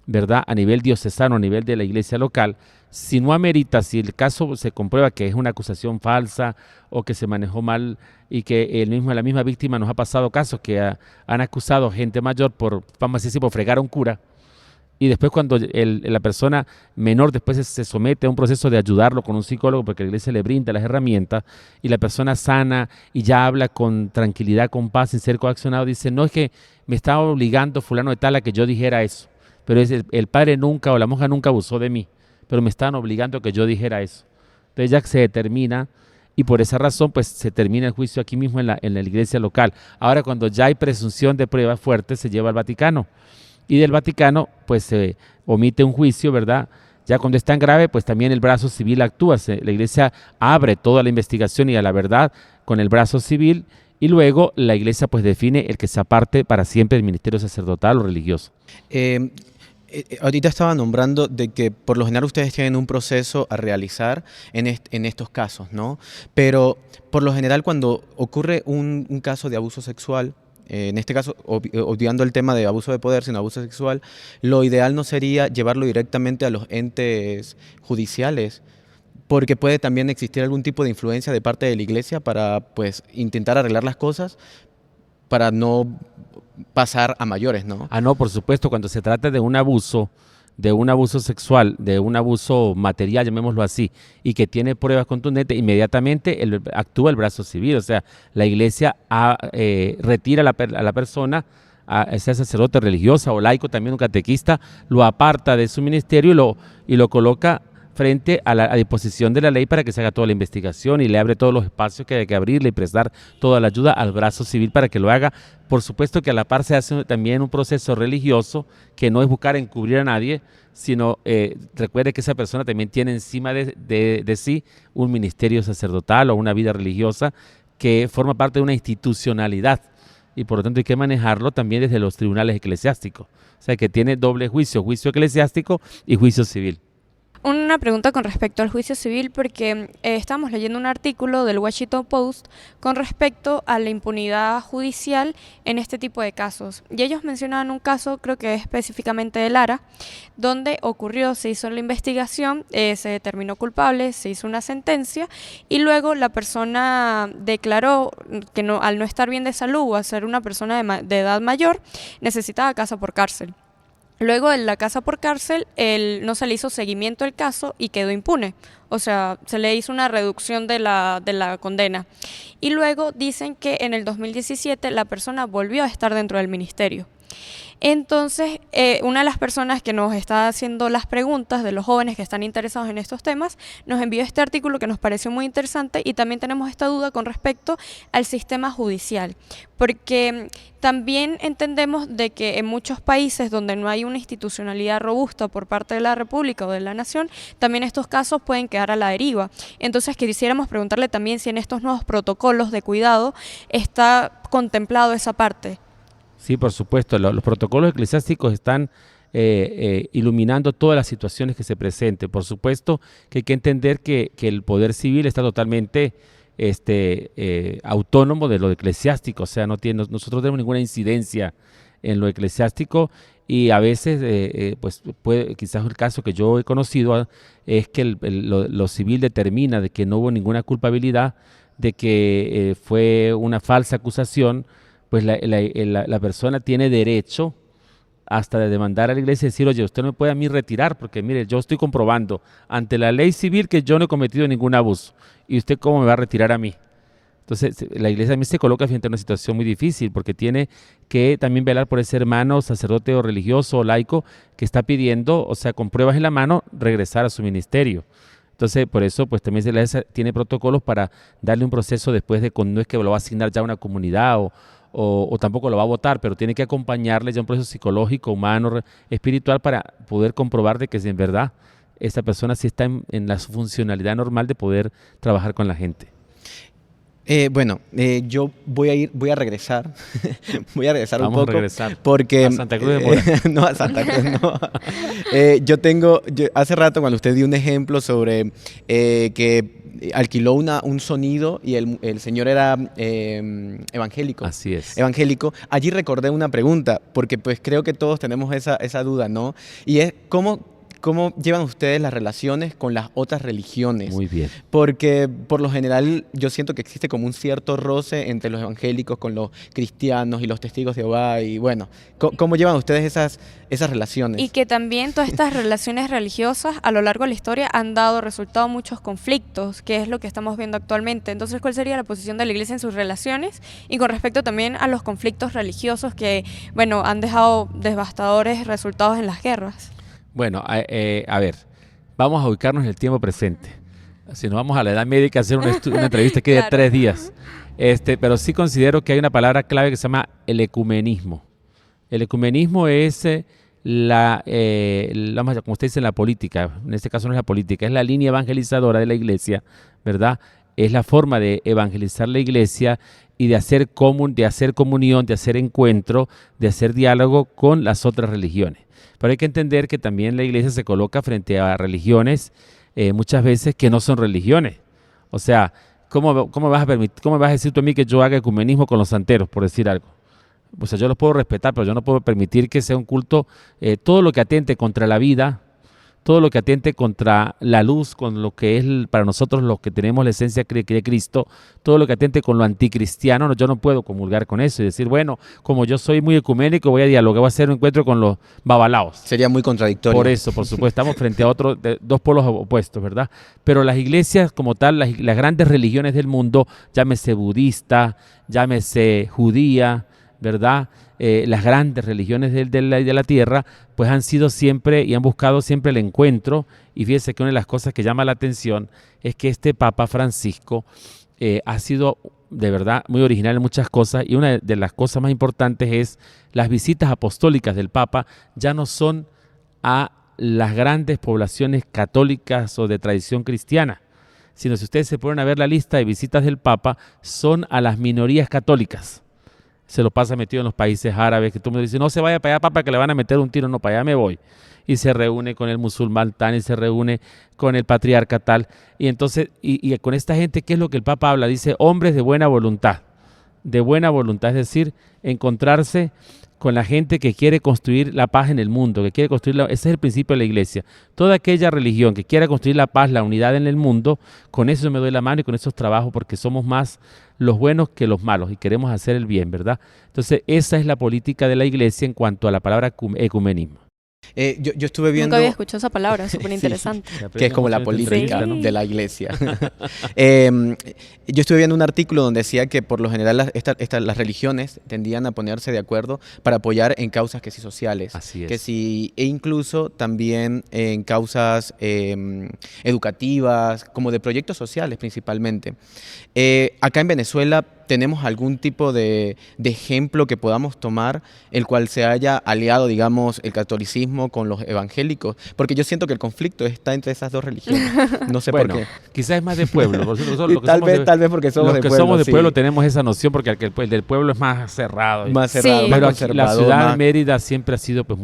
¿verdad?, a nivel diocesano, a nivel de la iglesia local. Si no amerita, si el caso se comprueba que es una acusación falsa o que se manejó mal, y que la misma víctima, nos ha pasado casos que han acusado gente mayor por, vamos a decir, por fregar a un cura, y después cuando la persona menor después se somete a un proceso de ayudarlo con un psicólogo, porque la iglesia le brinda las herramientas, y la persona sana y ya habla con tranquilidad, con paz, sin ser coaccionado, dice, no es que me estaba obligando fulano de tal a que yo dijera eso, pero el padre nunca o la monja nunca abusó de mí, pero me estaban obligando a que yo dijera eso. Entonces ya se determina, y por esa razón pues se termina el juicio aquí mismo en la iglesia local. Ahora, cuando ya hay presunción de prueba fuerte, se lleva al Vaticano, y del Vaticano pues se omite un juicio, ¿verdad? Ya cuando es tan grave, pues también el brazo civil actúa. La iglesia abre toda la investigación y a la verdad con el brazo civil, y luego la iglesia pues define el que se aparte para siempre del ministerio sacerdotal o religioso. Ahorita estaba nombrando de que por lo general ustedes tienen un proceso a realizar en estos casos, ¿no? Pero por lo general cuando ocurre un caso de abuso sexual, en este caso, obviando el tema de abuso de poder, sino abuso sexual, lo ideal no sería llevarlo directamente a los entes judiciales, porque puede también existir algún tipo de influencia de parte de la iglesia para pues intentar arreglar las cosas para no pasar a mayores, ¿no? No, por supuesto, cuando se trata de un abuso sexual, de un abuso material, llamémoslo así, y que tiene pruebas contundentes, inmediatamente actúa el brazo civil. O sea, la iglesia retira a la persona, sea sacerdote, religiosa o laico, también un catequista, lo aparta de su ministerio y lo coloca frente a disposición de la ley para que se haga toda la investigación, y le abre todos los espacios que hay que abrirle y prestar toda la ayuda al brazo civil para que lo haga. Por supuesto que a la par se hace también un proceso religioso, que no es buscar encubrir a nadie, sino recuerde que esa persona también tiene encima de sí un ministerio sacerdotal o una vida religiosa que forma parte de una institucionalidad, y por lo tanto hay que manejarlo también desde los tribunales eclesiásticos. O sea, que tiene doble juicio eclesiástico y juicio civil. Una pregunta con respecto al juicio civil, porque estamos leyendo un artículo del Washington Post con respecto a la impunidad judicial en este tipo de casos. Y ellos mencionaban un caso, creo que específicamente de Lara, donde se hizo la investigación, se determinó culpable, se hizo una sentencia, y luego la persona declaró que al no estar bien de salud o a ser una persona de edad mayor, necesitaba casa por cárcel. Luego en la casa por cárcel, no se le hizo seguimiento al caso y quedó impune. O sea, se le hizo una reducción de la condena. Y luego dicen que en el 2017 la persona volvió a estar dentro del ministerio. Entonces, una de las personas que nos está haciendo las preguntas de los jóvenes que están interesados en estos temas, nos envió este artículo que nos pareció muy interesante y también tenemos esta duda con respecto al sistema judicial, porque también entendemos de que en muchos países donde no hay una institucionalidad robusta por parte de la República o de la Nación, también estos casos pueden quedar a la deriva. Entonces quisiéramos preguntarle también si en estos nuevos protocolos de cuidado está contemplado esa parte. Sí, por supuesto, los protocolos eclesiásticos están iluminando todas las situaciones que se presenten. Por supuesto que hay que entender que el poder civil está totalmente autónomo de lo eclesiástico, o sea, nosotros no tenemos ninguna incidencia en lo eclesiástico y a veces, pues quizás el caso que yo he conocido es que lo civil determina de que no hubo ninguna culpabilidad, de que fue una falsa acusación, pues la persona tiene derecho hasta de demandar a la iglesia y decir, oye, usted no me puede a mí retirar porque mire, yo estoy comprobando ante la ley civil que yo no he cometido ningún abuso y usted cómo me va a retirar a mí. Entonces la iglesia también se coloca frente a una situación muy difícil porque tiene que también velar por ese hermano, sacerdote o religioso o laico que está pidiendo, o sea, con pruebas en la mano, regresar a su ministerio. Entonces, por eso, pues también la iglesia tiene protocolos para darle un proceso después de, no es que lo va a asignar ya a una comunidad o tampoco lo va a votar, pero tiene que acompañarle ya un proceso psicológico, humano, espiritual para poder comprobar de que si en verdad esta persona sí está en la funcionalidad normal de poder trabajar con la gente. Yo voy a regresar, voy a regresar Vamos un poco, a regresar porque a Santa Cruz de Mora. no a Santa Cruz, no. Hace rato cuando usted dio un ejemplo sobre que alquiló un sonido y el señor era evangélico. Así es. Evangélico. Allí recordé una pregunta, porque pues creo que todos tenemos esa duda, ¿no? Y es ¿cómo llevan ustedes las relaciones con las otras religiones? Muy bien. Porque por lo general yo siento que existe como un cierto roce entre los evangélicos con los cristianos y los testigos de Jehová y bueno, ¿cómo llevan ustedes esas relaciones? Y que también todas estas relaciones religiosas a lo largo de la historia han dado resultado muchos conflictos, que es lo que estamos viendo actualmente. Entonces, ¿cuál sería la posición de la iglesia en sus relaciones? Y con respecto también a los conflictos religiosos que, bueno, han dejado devastadores resultados en las guerras. Bueno, a ver, vamos a ubicarnos en el tiempo presente. Si nos vamos a la Edad Media, hay que hacer una entrevista aquí de Claro. 3 días. Pero sí considero que hay una palabra clave que se llama el ecumenismo. El ecumenismo es, como usted dice, en la política, en este caso no es la política, es la línea evangelizadora de la iglesia, ¿verdad? Es la forma de evangelizar la iglesia y de hacer comunión, de hacer encuentro, de hacer diálogo con las otras religiones. Pero hay que entender que también la iglesia se coloca frente a religiones muchas veces que no son religiones. O sea, ¿cómo me vas a decir tú a mí que yo haga ecumenismo con los santeros, por decir algo? O sea, yo los puedo respetar, pero yo no puedo permitir que sea un culto, todo lo que atente contra la vida, todo lo que atente contra la luz, con lo que es para nosotros los que tenemos la esencia de Cristo, todo lo que atente con lo anticristiano, yo no puedo comulgar con eso y decir, bueno, como yo soy muy ecuménico, voy a dialogar, voy a hacer un encuentro con los babalaos. Sería muy contradictorio. Por eso, por supuesto, estamos frente a dos polos opuestos, ¿verdad? Pero las iglesias como tal, las grandes religiones del mundo, llámese budista, llámese judía, ¿verdad? Las grandes religiones de la tierra, pues han sido siempre y han buscado siempre el encuentro. Y fíjese que una de las cosas que llama la atención es que este Papa Francisco ha sido de verdad muy original en muchas cosas y una de las cosas más importantes es las visitas apostólicas del Papa ya no son a las grandes poblaciones católicas o de tradición cristiana, sino si ustedes se ponen a ver la lista de visitas del Papa, son a las minorías católicas. Se lo pasa metido en los países árabes, que todo el mundo dice, no se vaya para allá, papá, que le van a meter un tiro, no, para allá me voy. Y se reúne con el musulmán tal, y se reúne con el patriarca tal. Y entonces, y con esta gente, ¿qué es lo que el Papa habla? Dice, hombres de buena voluntad, es decir, encontrarse con la gente que quiere construir la paz en el mundo, que quiere construir ese es el principio de la iglesia. Toda aquella religión que quiera construir la paz, la unidad en el mundo, con eso me doy la mano y con eso trabajo porque somos más los buenos que los malos y queremos hacer el bien, ¿verdad? Entonces, esa es la política de la iglesia en cuanto a la palabra ecumenismo. Yo estuve viendo... Nunca había escuchado esa palabra, súper interesante. Que es como la política, Sí. ¿no? de la iglesia. Yo estuve viendo un artículo donde decía que por lo general las religiones tendían a ponerse de acuerdo para apoyar en causas que sí sociales, Así es. que sí, e incluso también en causas educativas, como de proyectos sociales principalmente. Acá en Venezuela tenemos algún tipo de ejemplo que podamos tomar, el cual se haya aliado, digamos, el catolicismo con los evangélicos, porque yo siento que el conflicto está entre esas dos religiones. No sé Bueno, por qué. quizás es más de pueblo. Nosotros los que Tal somos vez, tal vez porque somos los de que pueblo, somos de sí. pueblo tenemos esa noción porque el del pueblo es más cerrado. Más cerrado, Sí. más Pero aquí la conservador, ciudad de más... Mérida siempre ha sido, pues,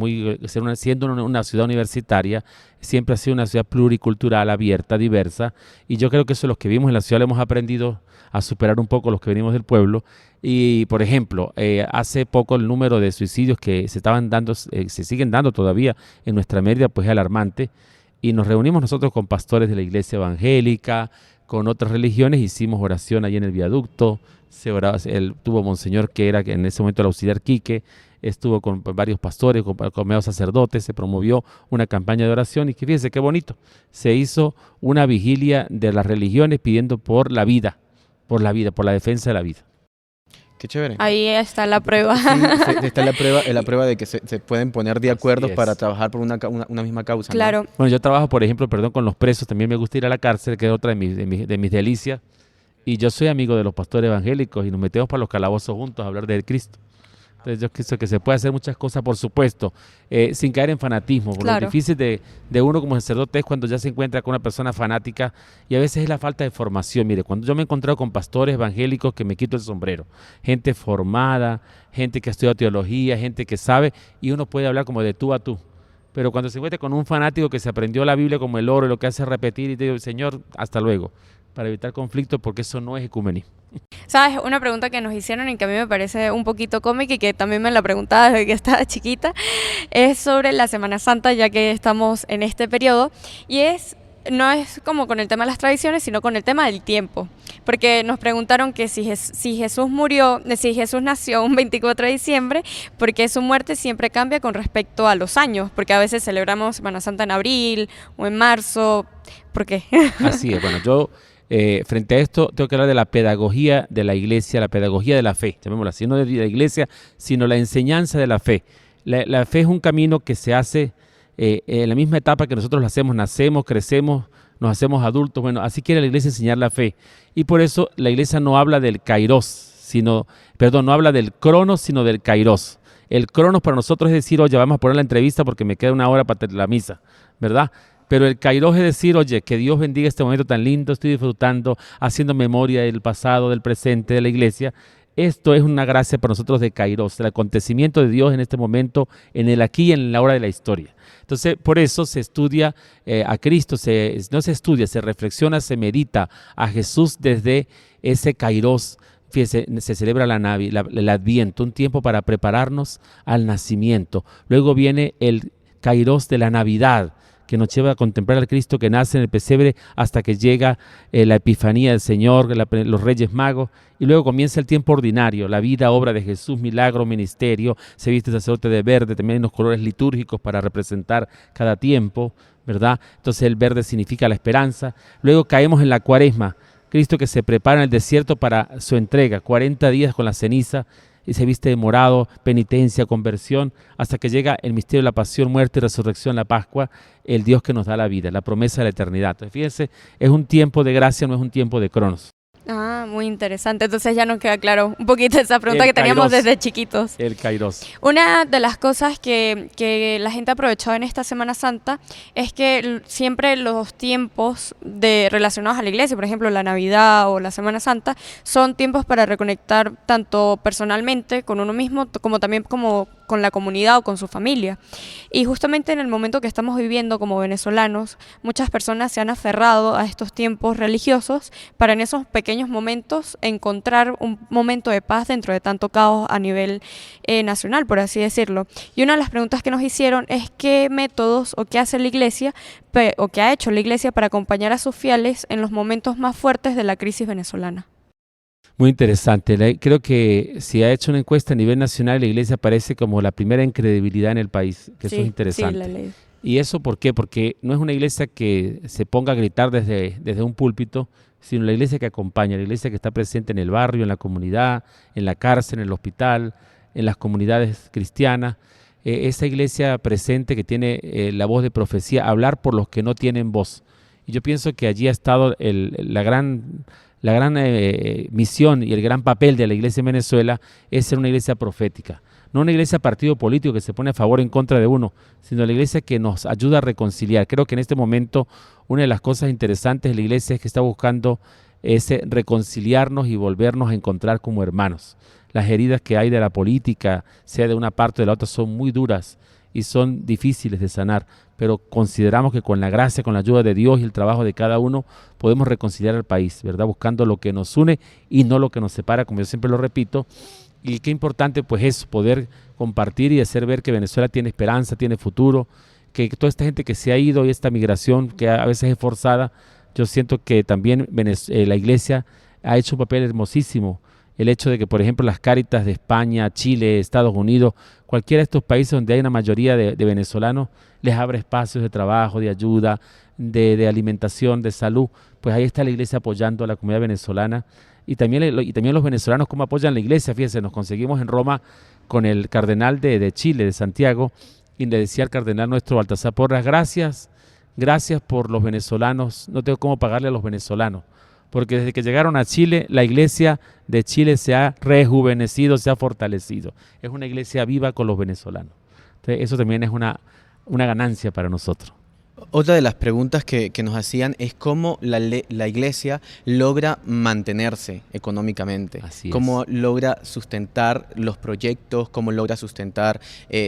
siendo una ciudad universitaria, siempre ha sido una ciudad pluricultural, abierta, diversa, y yo creo que eso los que vivimos en la ciudad lo hemos aprendido a superar un poco los que venimos del pueblo. Y, por ejemplo, hace poco el número de suicidios que se estaban dando, se siguen dando todavía en nuestra Mérida, pues es alarmante, y nos reunimos nosotros con pastores de la iglesia evangélica, con otras religiones, hicimos oración allí en el viaducto, tuvo monseñor que era en ese momento el auxiliar Quique, estuvo con varios pastores, con medios sacerdotes, se promovió una campaña de oración y que fíjense qué bonito, se hizo una vigilia de las religiones pidiendo por la vida, por la defensa de la vida. Qué chévere. Ahí está la prueba. Sí, está la prueba de que se pueden poner de acuerdo es. para trabajar por una misma causa, ¿no? Claro. Bueno, yo trabajo, por ejemplo, perdón, con los presos, también me gusta ir a la cárcel, que es otra de mis delicias, y yo soy amigo de los pastores evangélicos y nos metemos para los calabozos juntos a hablar de Cristo. Entonces yo pienso que se puede hacer muchas cosas, por supuesto, sin caer en fanatismo. Por Claro. Lo difícil de uno como sacerdote es cuando ya se encuentra con una persona fanática y a veces es la falta de formación. Mire, cuando yo me he encontrado con pastores evangélicos que me quito el sombrero, gente formada, gente que ha estudiado teología, gente que sabe, y uno puede hablar como de tú a tú. Pero cuando se encuentra con un fanático que se aprendió la Biblia como el oro y lo que hace es repetir y te digo, Señor, hasta luego, para evitar conflictos, porque eso no es ecumenismo. ¿Sabes? Una pregunta que nos hicieron y que a mí me parece un poquito cómica y que también me la preguntaba desde que estaba chiquita, es sobre la Semana Santa, ya que estamos en este periodo, y no es como con el tema de las tradiciones, sino con el tema del tiempo. Porque nos preguntaron que si Jesús nació un 24 de diciembre, ¿por qué su muerte siempre cambia con respecto a los años? Porque a veces celebramos Semana Santa en abril o en marzo. ¿Por qué? Así es, bueno, yo frente a esto tengo que hablar de la pedagogía de la iglesia, la pedagogía de la fe, llamémosla así, no de la iglesia, sino la enseñanza de la fe. La fe es un camino que se hace en la misma etapa que nosotros lo hacemos, nacemos, crecemos, nos hacemos adultos, bueno, así quiere la iglesia enseñar la fe. Y por eso la iglesia no habla del kairos, no habla del cronos, sino del kairos. El cronos para nosotros es decir, oye, vamos a poner la entrevista porque me queda una hora para la misa, ¿verdad? Pero el kairos es decir, oye, que Dios bendiga este momento tan lindo, estoy disfrutando, haciendo memoria del pasado, del presente, de la iglesia. Esto es una gracia para nosotros de kairos, el acontecimiento de Dios en este momento, en el aquí y en la hora de la historia. Entonces, por eso se estudia a Cristo, no se estudia, se reflexiona, se medita a Jesús desde ese kairos. Fíjese, se celebra el Adviento, un tiempo para prepararnos al nacimiento. Luego viene el kairos de la Navidad, que nos lleva a contemplar al Cristo que nace en el pesebre hasta que llega la Epifanía del Señor, los Reyes Magos, y luego comienza el tiempo ordinario, la vida, obra de Jesús, milagro, ministerio, se viste sacerdote de verde, también hay unos colores litúrgicos para representar cada tiempo, ¿verdad? Entonces el verde significa la esperanza. Luego caemos en la Cuaresma, Cristo que se prepara en el desierto para su entrega, 40 días con la ceniza, y se viste de morado, penitencia, conversión, hasta que llega el misterio de la pasión, muerte y resurrección, la Pascua, el Dios que nos da la vida, la promesa de la eternidad. Entonces, fíjense, es un tiempo de gracia, no es un tiempo de cronos. Ah, muy interesante. Entonces ya nos queda claro un poquito esa pregunta El que teníamos kairos. desde chiquitos. El kairos. Una de las cosas que la gente ha aprovechado en esta Semana Santa es que siempre los tiempos relacionados a la iglesia, por ejemplo la Navidad o la Semana Santa, son tiempos para reconectar tanto personalmente con uno mismo como también como con la comunidad o con su familia. Y justamente en el momento que estamos viviendo como venezolanos, muchas personas se han aferrado a estos tiempos religiosos para en esos pequeños momentos encontrar un momento de paz dentro de tanto caos a nivel nacional, por así decirlo. Y una de las preguntas que nos hicieron es qué métodos o qué hace la iglesia o qué ha hecho la iglesia para acompañar a sus fieles en los momentos más fuertes de la crisis venezolana. Muy interesante. Creo que si ha hecho una encuesta a nivel nacional, la iglesia aparece como la primera en credibilidad en el país, que eso es Sí, interesante. la ley. ¿Y eso por qué? Porque no es una iglesia que se ponga a gritar desde un púlpito, sino la iglesia que acompaña, la iglesia que está presente en el barrio, en la comunidad, en la cárcel, en el hospital, en las comunidades cristianas. Esa iglesia presente que tiene la voz de profecía, hablar por los que no tienen voz. Y yo pienso que allí ha estado la gran misión y el gran papel de la iglesia en Venezuela es ser una iglesia profética. No una iglesia partido político que se pone a favor o en contra de uno, sino la iglesia que nos ayuda a reconciliar. Creo que en este momento una de las cosas interesantes de la iglesia es que está buscando ese reconciliarnos y volvernos a encontrar como hermanos. Las heridas que hay de la política, sea de una parte o de la otra, son muy duras y son difíciles de sanar, pero consideramos que con la gracia, con la ayuda de Dios y el trabajo de cada uno, podemos reconciliar al país, ¿verdad? Buscando lo que nos une y no lo que nos separa, como yo siempre lo repito. Y qué importante pues es poder compartir y hacer ver que Venezuela tiene esperanza, tiene futuro, que toda esta gente que se ha ido y esta migración que a veces es forzada, yo siento que también la iglesia ha hecho un papel hermosísimo. El hecho de que, por ejemplo, las Cáritas de España, Chile, Estados Unidos, cualquiera de estos países donde hay una mayoría de venezolanos, les abre espacios de trabajo, de ayuda, de alimentación, de salud. Pues ahí está la iglesia apoyando a la comunidad venezolana y también los venezolanos cómo apoyan la iglesia. Fíjense, nos conseguimos en Roma con el cardenal de Chile, de Santiago, y le decía al cardenal nuestro Baltasar Porras, gracias por los venezolanos, no tengo cómo pagarle a los venezolanos, porque desde que llegaron a Chile, la iglesia de Chile se ha rejuvenecido, se ha fortalecido. Es una iglesia viva con los venezolanos. Entonces, eso también es una ganancia para nosotros. Otra de las preguntas que nos hacían es cómo la iglesia logra mantenerse económicamente, Así es. cómo logra sustentar los proyectos, cómo logra sustentar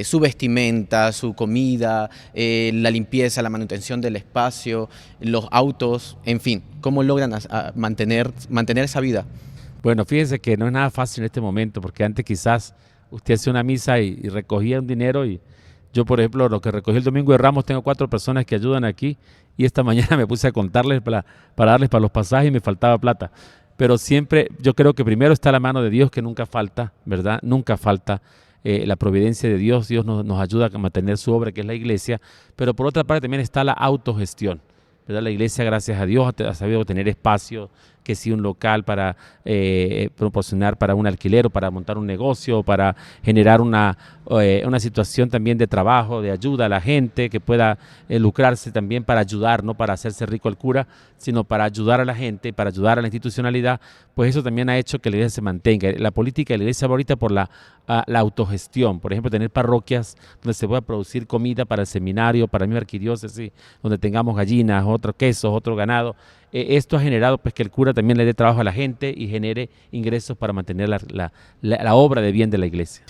su vestimenta, su comida, la limpieza, la manutención del espacio, los autos, en fin, cómo logran mantener esa vida. Bueno, fíjense que no es nada fácil en este momento, porque antes quizás usted hacía una misa y recogía un dinero y yo, por ejemplo, lo que recogí el domingo de Ramos, tengo 4 personas que ayudan aquí y esta mañana me puse a contarles para darles para los pasajes y me faltaba plata. Pero siempre, yo creo que primero está la mano de Dios que nunca falta, ¿verdad? Nunca falta la providencia de Dios. Dios nos ayuda a mantener su obra, que es la iglesia. Pero por otra parte también está la autogestión, ¿verdad? La iglesia, gracias a Dios, ha sabido tener espacio, que sí un local para proporcionar para un alquiler o para montar un negocio, para generar una situación también de trabajo, de ayuda a la gente, que pueda lucrarse también para ayudar, no para hacerse rico el cura, sino para ayudar a la gente, para ayudar a la institucionalidad. Pues eso también ha hecho que la iglesia se mantenga. La política de la iglesia va ahorita por la autogestión, por ejemplo, tener parroquias donde se pueda producir comida para el seminario, para mi arquidiócesis, donde tengamos gallinas, otros quesos, otro ganado. Esto ha generado pues que el cura también le dé trabajo a la gente y genere ingresos para mantener la obra de bien de la iglesia.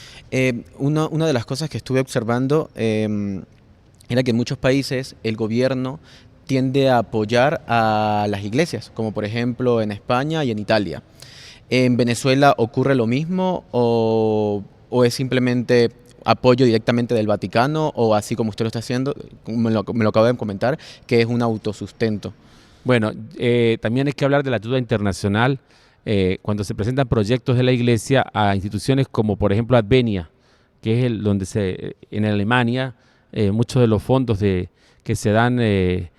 Una de las cosas que estuve observando era que en muchos países el gobierno tiende a apoyar a las iglesias, como por ejemplo en España y en Italia. ¿En Venezuela ocurre lo mismo o es simplemente apoyo directamente del Vaticano o así como usted lo está haciendo, me lo acaba de comentar, que es un autosustento? Bueno, también hay que hablar de la ayuda internacional cuando se presentan proyectos de la iglesia a instituciones como por ejemplo Advenia, que es donde en Alemania muchos de los fondos que se dan de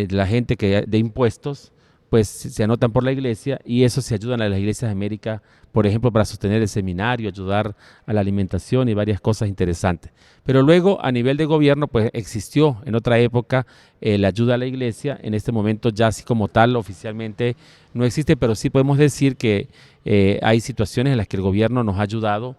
la gente de impuestos pues se anotan por la iglesia y eso se ayudan a las iglesias de América, por ejemplo, para sostener el seminario, ayudar a la alimentación y varias cosas interesantes. Pero luego, a nivel de gobierno, pues existió en otra época la ayuda a la iglesia. En este momento ya así como tal, oficialmente no existe, pero sí podemos decir que hay situaciones en las que el gobierno nos ha ayudado,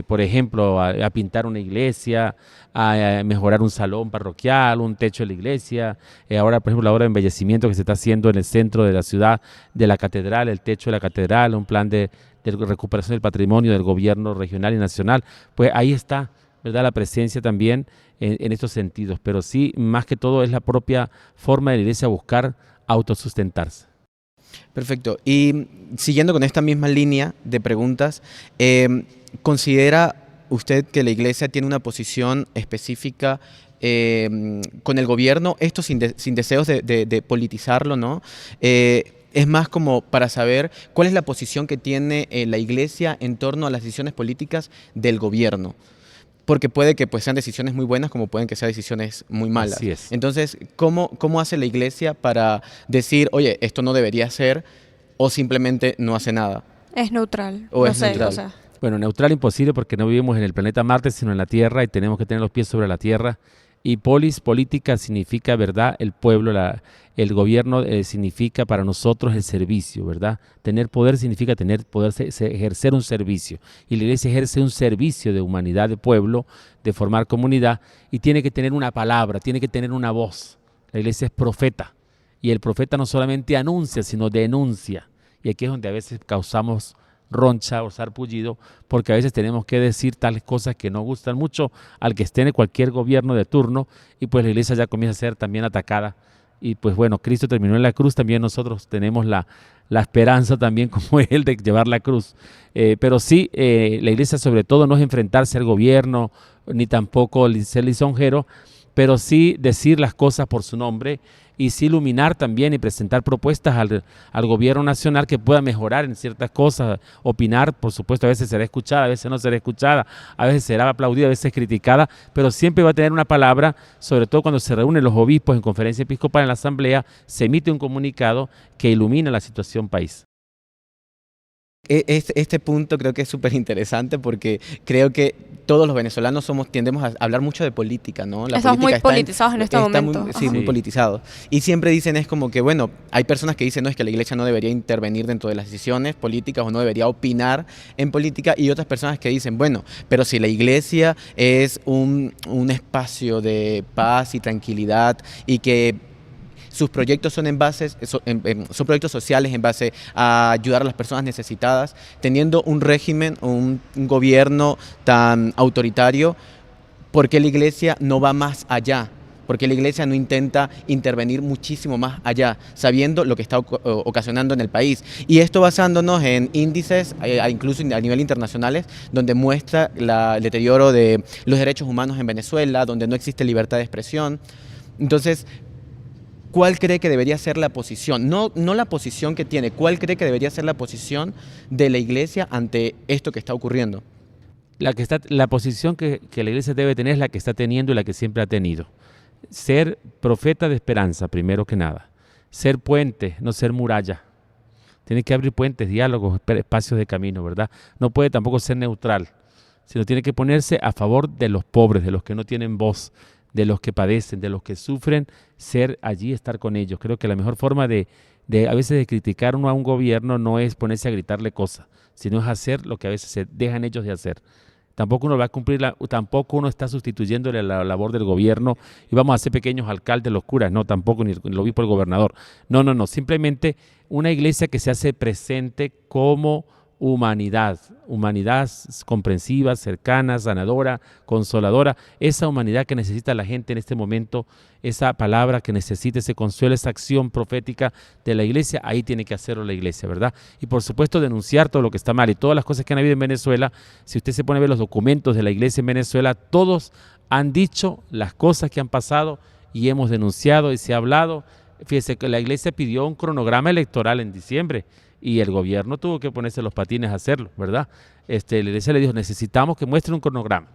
por ejemplo, a pintar una iglesia, a mejorar un salón parroquial, un techo de la iglesia. Ahora, por ejemplo, la obra de embellecimiento que se está haciendo en el centro de la ciudad, de la catedral, el techo de la catedral, un plan de recuperación del patrimonio del gobierno regional y nacional. Pues ahí está, ¿verdad?, la presencia también en estos sentidos. Pero sí, más que todo, es la propia forma de la iglesia buscar autosustentarse. Perfecto. Y siguiendo con esta misma línea de preguntas, ¿considera usted que la iglesia tiene una posición específica con el gobierno? Esto sin deseos de politizarlo, ¿no? es más como para saber cuál es la posición que tiene la iglesia en torno a las decisiones políticas del gobierno. Porque puede que pues, sean decisiones muy buenas como pueden que sean decisiones muy malas. Así es. Entonces, ¿cómo hace la iglesia para decir, oye, esto no debería ser, o simplemente no hace nada? Es neutral. O no es sé, neutral. o sea, Bueno, neutral imposible porque no vivimos en el planeta Marte, sino en la Tierra y tenemos que tener los pies sobre la Tierra. Y política significa, ¿verdad? El pueblo, el gobierno significa para nosotros el servicio, ¿verdad? Tener poder significa poder ejercer un servicio. Y la iglesia ejerce un servicio de humanidad, de pueblo, de formar comunidad y tiene que tener una palabra, tiene que tener una voz. La iglesia es profeta y el profeta no solamente anuncia, sino denuncia. Y aquí es donde a veces causamos roncha o sarpullido, porque a veces tenemos que decir tales cosas que no gustan mucho al que esté en cualquier gobierno de turno y pues la iglesia ya comienza a ser también atacada y pues bueno, Cristo terminó en la cruz, también nosotros tenemos la esperanza también como Él de llevar la cruz, pero sí, la iglesia sobre todo no es enfrentarse al gobierno ni tampoco ser lisonjero, pero sí decir las cosas por su nombre y sí iluminar también y presentar propuestas al gobierno nacional que pueda mejorar en ciertas cosas, opinar, por supuesto, a veces será escuchada, a veces no será escuchada, a veces será aplaudida, a veces criticada, pero siempre va a tener una palabra, sobre todo cuando se reúnen los obispos en conferencia episcopal en la asamblea, se emite un comunicado que ilumina la situación país. Este punto creo que es súper interesante porque creo que todos los venezolanos tendemos a hablar mucho de política, ¿no? La estamos muy política politizados en este momento. Sí, muy politizados. Y siempre dicen es como que, bueno, hay personas que dicen, no, es que la iglesia no debería intervenir dentro de las decisiones políticas o no debería opinar en política, y otras personas que dicen, bueno, pero si la iglesia es un espacio de paz y tranquilidad y que sus proyectos son son proyectos sociales en base a ayudar a las personas necesitadas, teniendo un régimen o un gobierno tan autoritario, ¿por qué la iglesia no va más allá? ¿Por qué la iglesia no intenta intervenir muchísimo más allá, sabiendo lo que está ocasionando en el país? Y esto basándonos en índices, incluso a nivel internacionales, donde muestra el deterioro de los derechos humanos en Venezuela, donde no existe libertad de expresión. Entonces, ¿cuál cree que debería ser la posición? No la posición que tiene, ¿cuál cree que debería ser la posición de la iglesia ante esto que está ocurriendo? La posición que la iglesia debe tener es la que está teniendo y la que siempre ha tenido. Ser profeta de esperanza, primero que nada. Ser puente, no ser muralla. Tiene que abrir puentes, diálogos, espacios de camino, ¿verdad? No puede tampoco ser neutral, sino tiene que ponerse a favor de los pobres, de los que no tienen voz, de los que padecen, de los que sufren, ser allí, estar con ellos. Creo que la mejor forma de a veces de criticar uno a un gobierno no es ponerse a gritarle cosas, sino es hacer lo que a veces se dejan ellos de hacer. Tampoco uno va a cumplir, tampoco uno está sustituyéndole la labor del gobierno y vamos a ser pequeños alcaldes, los curas, no, tampoco ni el obispo, el gobernador. No, simplemente una iglesia que se hace presente como humanidad comprensiva, cercana, sanadora, consoladora, esa humanidad que necesita la gente en este momento, esa palabra que necesita, ese consuelo, esa acción profética de la iglesia, ahí tiene que hacerlo la iglesia, ¿verdad? Y por supuesto denunciar todo lo que está mal y todas las cosas que han habido en Venezuela. Si usted se pone a ver los documentos de la iglesia en Venezuela, todos han dicho las cosas que han pasado y hemos denunciado y se ha hablado. Fíjese que la iglesia pidió un cronograma electoral en diciembre y el gobierno tuvo que ponerse los patines a hacerlo, ¿verdad? La iglesia le dijo, necesitamos que muestren un cronograma.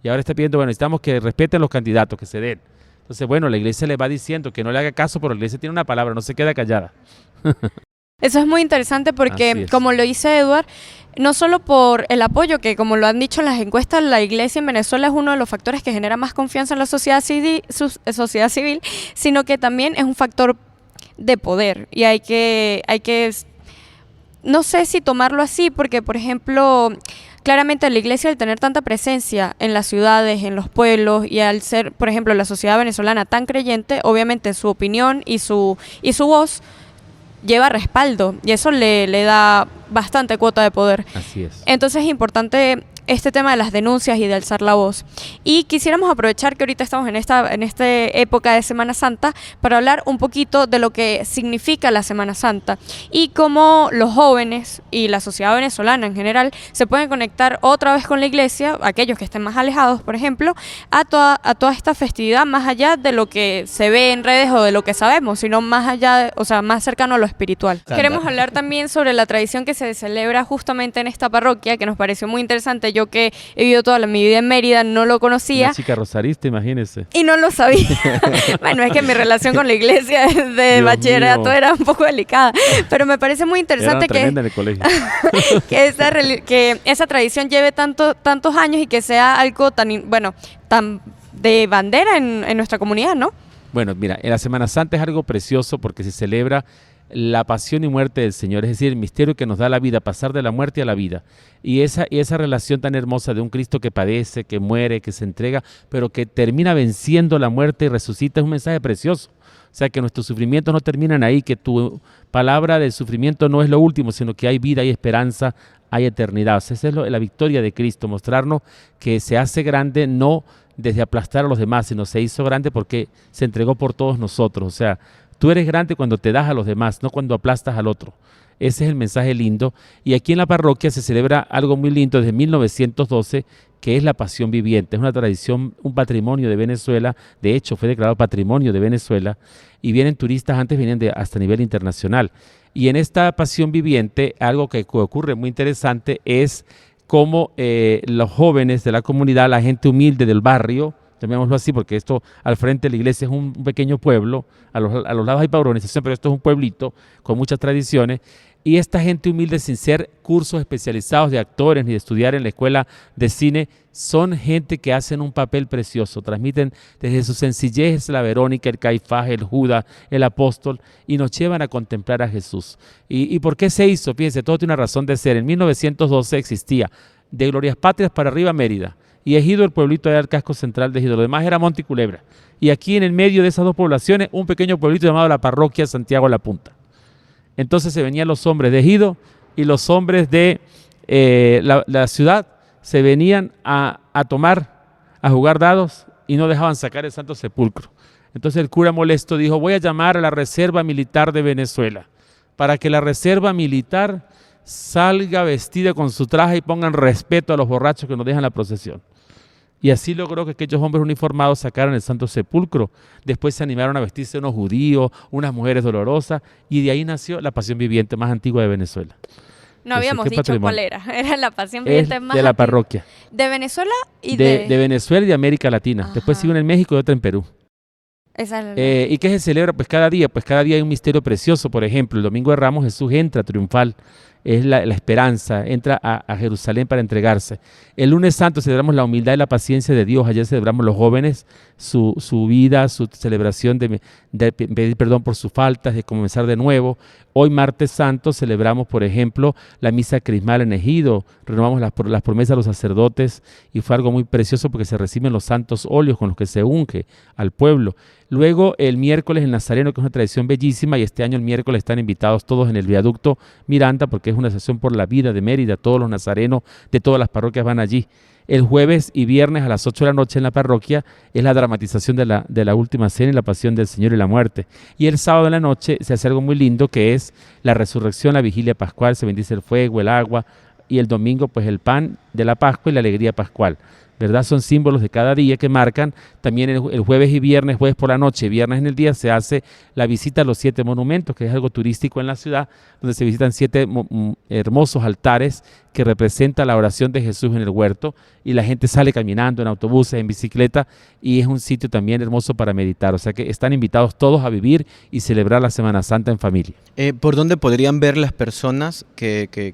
Y ahora está pidiendo, bueno, necesitamos que respeten los candidatos, que se den. Entonces, bueno, la iglesia le va diciendo que no le haga caso, pero la iglesia tiene una palabra, no se queda callada. Eso es muy interesante porque, como lo dice Edward, no solo por el apoyo, que como lo han dicho en las encuestas, la iglesia en Venezuela es uno de los factores que genera más confianza en la sociedad civil, sino que también es un factor de poder. Y hay que no sé si tomarlo así, porque, por ejemplo, claramente la iglesia, al tener tanta presencia en las ciudades, en los pueblos, y al ser, por ejemplo, la sociedad venezolana tan creyente, obviamente su opinión y su voz lleva respaldo, y eso le da bastante cuota de poder. Así es. Entonces es importante este tema de las denuncias y de alzar la voz. Y quisiéramos aprovechar que ahorita estamos en esta época de Semana Santa para hablar un poquito de lo que significa la Semana Santa y cómo los jóvenes y la sociedad venezolana en general se pueden conectar otra vez con la iglesia, aquellos que estén más alejados, por ejemplo, a toda esta festividad, más allá de lo que se ve en redes o de lo que sabemos, sino más allá, o sea, más cercano a lo espiritual. Queremos hablar también sobre la tradición que se celebra justamente en esta parroquia, que nos pareció muy interesante. Yo que he vivido toda mi vida en Mérida, no lo conocía. Una chica rosarista, imagínese. Y no lo sabía. Bueno, es que mi relación con la iglesia de Dios bachillerato mío. era un poco delicada, pero me parece muy interesante Era tremenda en el colegio. que esa tradición lleve tantos años y que sea algo tan de bandera en nuestra comunidad, ¿no? Bueno, mira, en la Semana Santa es algo precioso porque se celebra la pasión y muerte del Señor, es decir, el misterio que nos da la vida, pasar de la muerte a la vida. Y esa relación tan hermosa de un Cristo que padece, que muere, que se entrega, pero que termina venciendo la muerte y resucita, es un mensaje precioso. O sea, que nuestros sufrimientos no terminan ahí, que tu palabra del sufrimiento no es lo último, sino que hay vida, hay esperanza, hay eternidad. O sea, esa es la victoria de Cristo, mostrarnos que se hace grande no desde aplastar a los demás, sino se hizo grande porque se entregó por todos nosotros. O sea, tú eres grande cuando te das a los demás, no cuando aplastas al otro. Ese es el mensaje lindo. Y aquí en la parroquia se celebra algo muy lindo desde 1912, que es la Pasión Viviente. Es una tradición, un patrimonio de Venezuela. De hecho, fue declarado Patrimonio de Venezuela. Y vienen turistas, antes venían hasta nivel internacional. Y en esta Pasión Viviente, algo que ocurre muy interesante es cómo los jóvenes de la comunidad, la gente humilde del barrio, llamémoslo así, porque esto al frente de la iglesia es un pequeño pueblo, a los lados hay urbanización, pero esto es un pueblito con muchas tradiciones, y esta gente humilde, sin ser cursos especializados de actores ni de estudiar en la escuela de cine, son gente que hacen un papel precioso, transmiten desde su sencillez la Verónica, el Caifás, el Judas, el apóstol, y nos llevan a contemplar a Jesús. ¿Y por qué se hizo? Fíjense, todo tiene una razón de ser. En 1912 existía de Glorias Patrias para arriba Mérida, y Ejido, el pueblito del casco central de Ejido, lo demás era Monte y Culebra. Y aquí en el medio de esas dos poblaciones, un pequeño pueblito llamado la Parroquia Santiago de la Punta. Entonces se venían los hombres de Ejido y los hombres de la ciudad se venían a jugar dados y no dejaban sacar el Santo Sepulcro. Entonces el cura molesto dijo, voy a llamar a la Reserva Militar de Venezuela para que la Reserva Militar salga vestida con su traje y pongan respeto a los borrachos que nos dejan la procesión. Y así logró que aquellos hombres uniformados sacaran el Santo Sepulcro. Después se animaron a vestirse unos judíos, unas mujeres dolorosas, y de ahí nació la Pasión Viviente más antigua de Venezuela. No habíamos dicho cuál era. Era la Pasión Viviente más de la antigua. parroquia. De Venezuela y de Venezuela y de América Latina. Ajá. Después sigue una en México y otra en Perú. Esa es la... ¿Y qué se celebra? Pues cada día hay un misterio precioso. Por ejemplo, el Domingo de Ramos Jesús entra triunfal. Es la esperanza, entra a Jerusalén para entregarse. El lunes santo celebramos la humildad y la paciencia de Dios. Ayer celebramos los jóvenes, su vida, su celebración de pedir perdón por sus faltas, de comenzar de nuevo. Hoy martes santo celebramos, por ejemplo, la misa crismal en Ejido. Renovamos las promesas de los sacerdotes y fue algo muy precioso porque se reciben los santos óleos con los que se unge al pueblo. Luego el miércoles el Nazareno, que es una tradición bellísima, y este año el miércoles están invitados todos en el viaducto Miranda porque es una sesión por la vida de Mérida. Todos los nazarenos de todas las parroquias van allí. El jueves y viernes a las 8 de la noche en la parroquia es la dramatización de la última cena y la pasión del Señor y la muerte. Y el sábado en la noche se hace algo muy lindo que es la resurrección, la vigilia pascual, se bendice el fuego, el agua, y el domingo pues el pan de la Pascua y la alegría pascual. ¿Verdad? Son símbolos de cada día que marcan. También el jueves y viernes, jueves por la noche, viernes en el día, se hace la visita a los 7 monumentos, que es algo turístico en la ciudad, donde se visitan 7 hermosos altares que representan la oración de Jesús en el huerto, y la gente sale caminando en autobuses, en bicicleta, y es un sitio también hermoso para meditar. O sea que están invitados todos a vivir y celebrar la Semana Santa en familia. ¿Por dónde podrían ver las personas que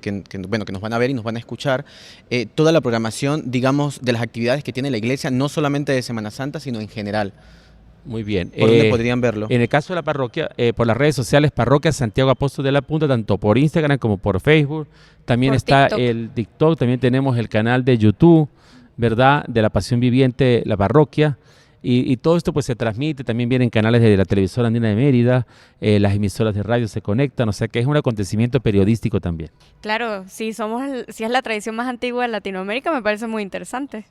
nos van a ver y nos van a escuchar toda la programación, digamos, de las actividades que tiene la iglesia, no solamente de Semana Santa, sino en general? Muy bien. ¿Por dónde podrían verlo? En el caso de la parroquia, por las redes sociales, Parroquia Santiago Apóstol de la Punta, tanto por Instagram como por Facebook. También por está TikTok. el TikTok, también tenemos el canal de YouTube, ¿verdad? De la Pasión Viviente, la parroquia. Y todo esto pues se transmite, también vienen canales de la televisora andina de Mérida, las emisoras de radio se conectan, o sea que es un acontecimiento periodístico también. Claro, si es la tradición más antigua de Latinoamérica, me parece muy interesante.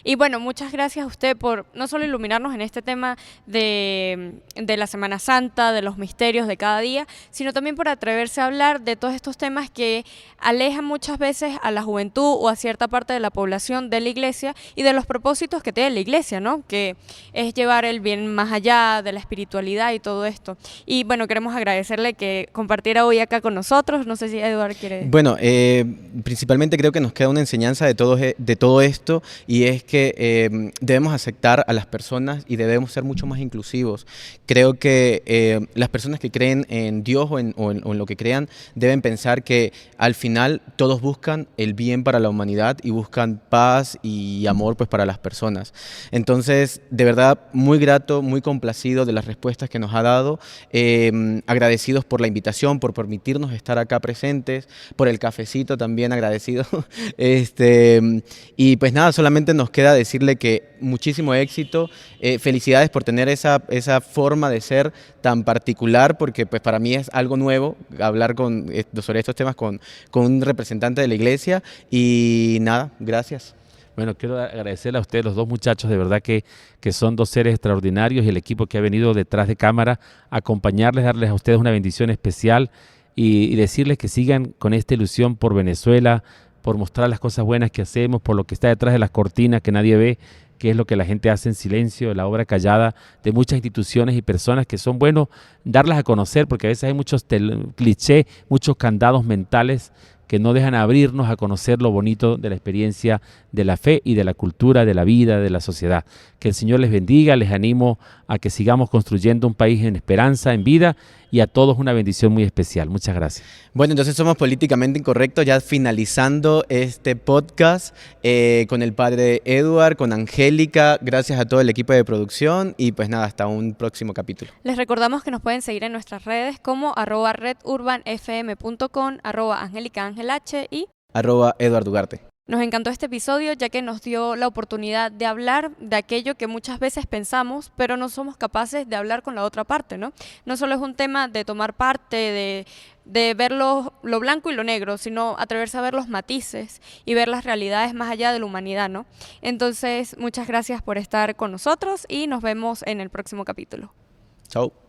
Y bueno, muchas gracias a usted por no solo iluminarnos en este tema de la Semana Santa, de los misterios de cada día, sino también por atreverse a hablar de todos estos temas que alejan muchas veces a la juventud o a cierta parte de la población de la iglesia y de los propósitos que tiene la iglesia, ¿no? Que es llevar el bien más allá de la espiritualidad y todo esto. Y bueno, queremos agradecerle que compartiera hoy acá con nosotros. No sé si Eduardo quiere... Bueno, principalmente creo que nos queda una enseñanza de todo esto, y es que debemos aceptar a las personas y debemos ser mucho más inclusivos. Creo que las personas que creen en Dios o en lo que crean deben pensar que al final todos buscan el bien para la humanidad y buscan paz y amor pues para las personas. Entonces, de verdad, muy grato, muy complacido de las respuestas que nos ha dado, agradecidos por la invitación, por permitirnos estar acá presentes, por el cafecito también agradecido. Y pues nada, solamente nos queda decirle que muchísimo éxito, felicidades por tener esa forma de ser tan particular, porque pues para mí es algo nuevo hablar sobre estos temas con un representante de la iglesia, y nada, gracias. Bueno, quiero agradecerle a ustedes, los dos muchachos, de verdad que son dos seres extraordinarios, y el equipo que ha venido detrás de cámara a acompañarles, darles a ustedes una bendición especial y decirles que sigan con esta ilusión por Venezuela, por mostrar las cosas buenas que hacemos, por lo que está detrás de las cortinas que nadie ve, que es lo que la gente hace en silencio, la obra callada de muchas instituciones y personas que son buenos darlas a conocer, porque a veces hay muchos clichés, muchos candados mentales que no dejan abrirnos a conocer lo bonito de la experiencia de la fe y de la cultura, de la vida, de la sociedad. Que el Señor les bendiga, les animo a que sigamos construyendo un país en esperanza, en vida, y a todos una bendición muy especial. Muchas gracias. Bueno, entonces somos políticamente incorrectos, ya finalizando este podcast con el padre Edward, con Angélica, gracias a todo el equipo de producción, y pues nada, hasta un próximo capítulo. Les recordamos que nos pueden seguir en nuestras redes como @redurbanfm.com, @angelicaangelh y @Eduardo Ugarte. Nos encantó este episodio ya que nos dio la oportunidad de hablar de aquello que muchas veces pensamos, pero no somos capaces de hablar con la otra parte, ¿no? No solo es un tema de tomar parte, de ver lo blanco y lo negro, sino atreverse a ver los matices y ver las realidades más allá de la humanidad, ¿no? Entonces, muchas gracias por estar con nosotros y nos vemos en el próximo capítulo. Chao.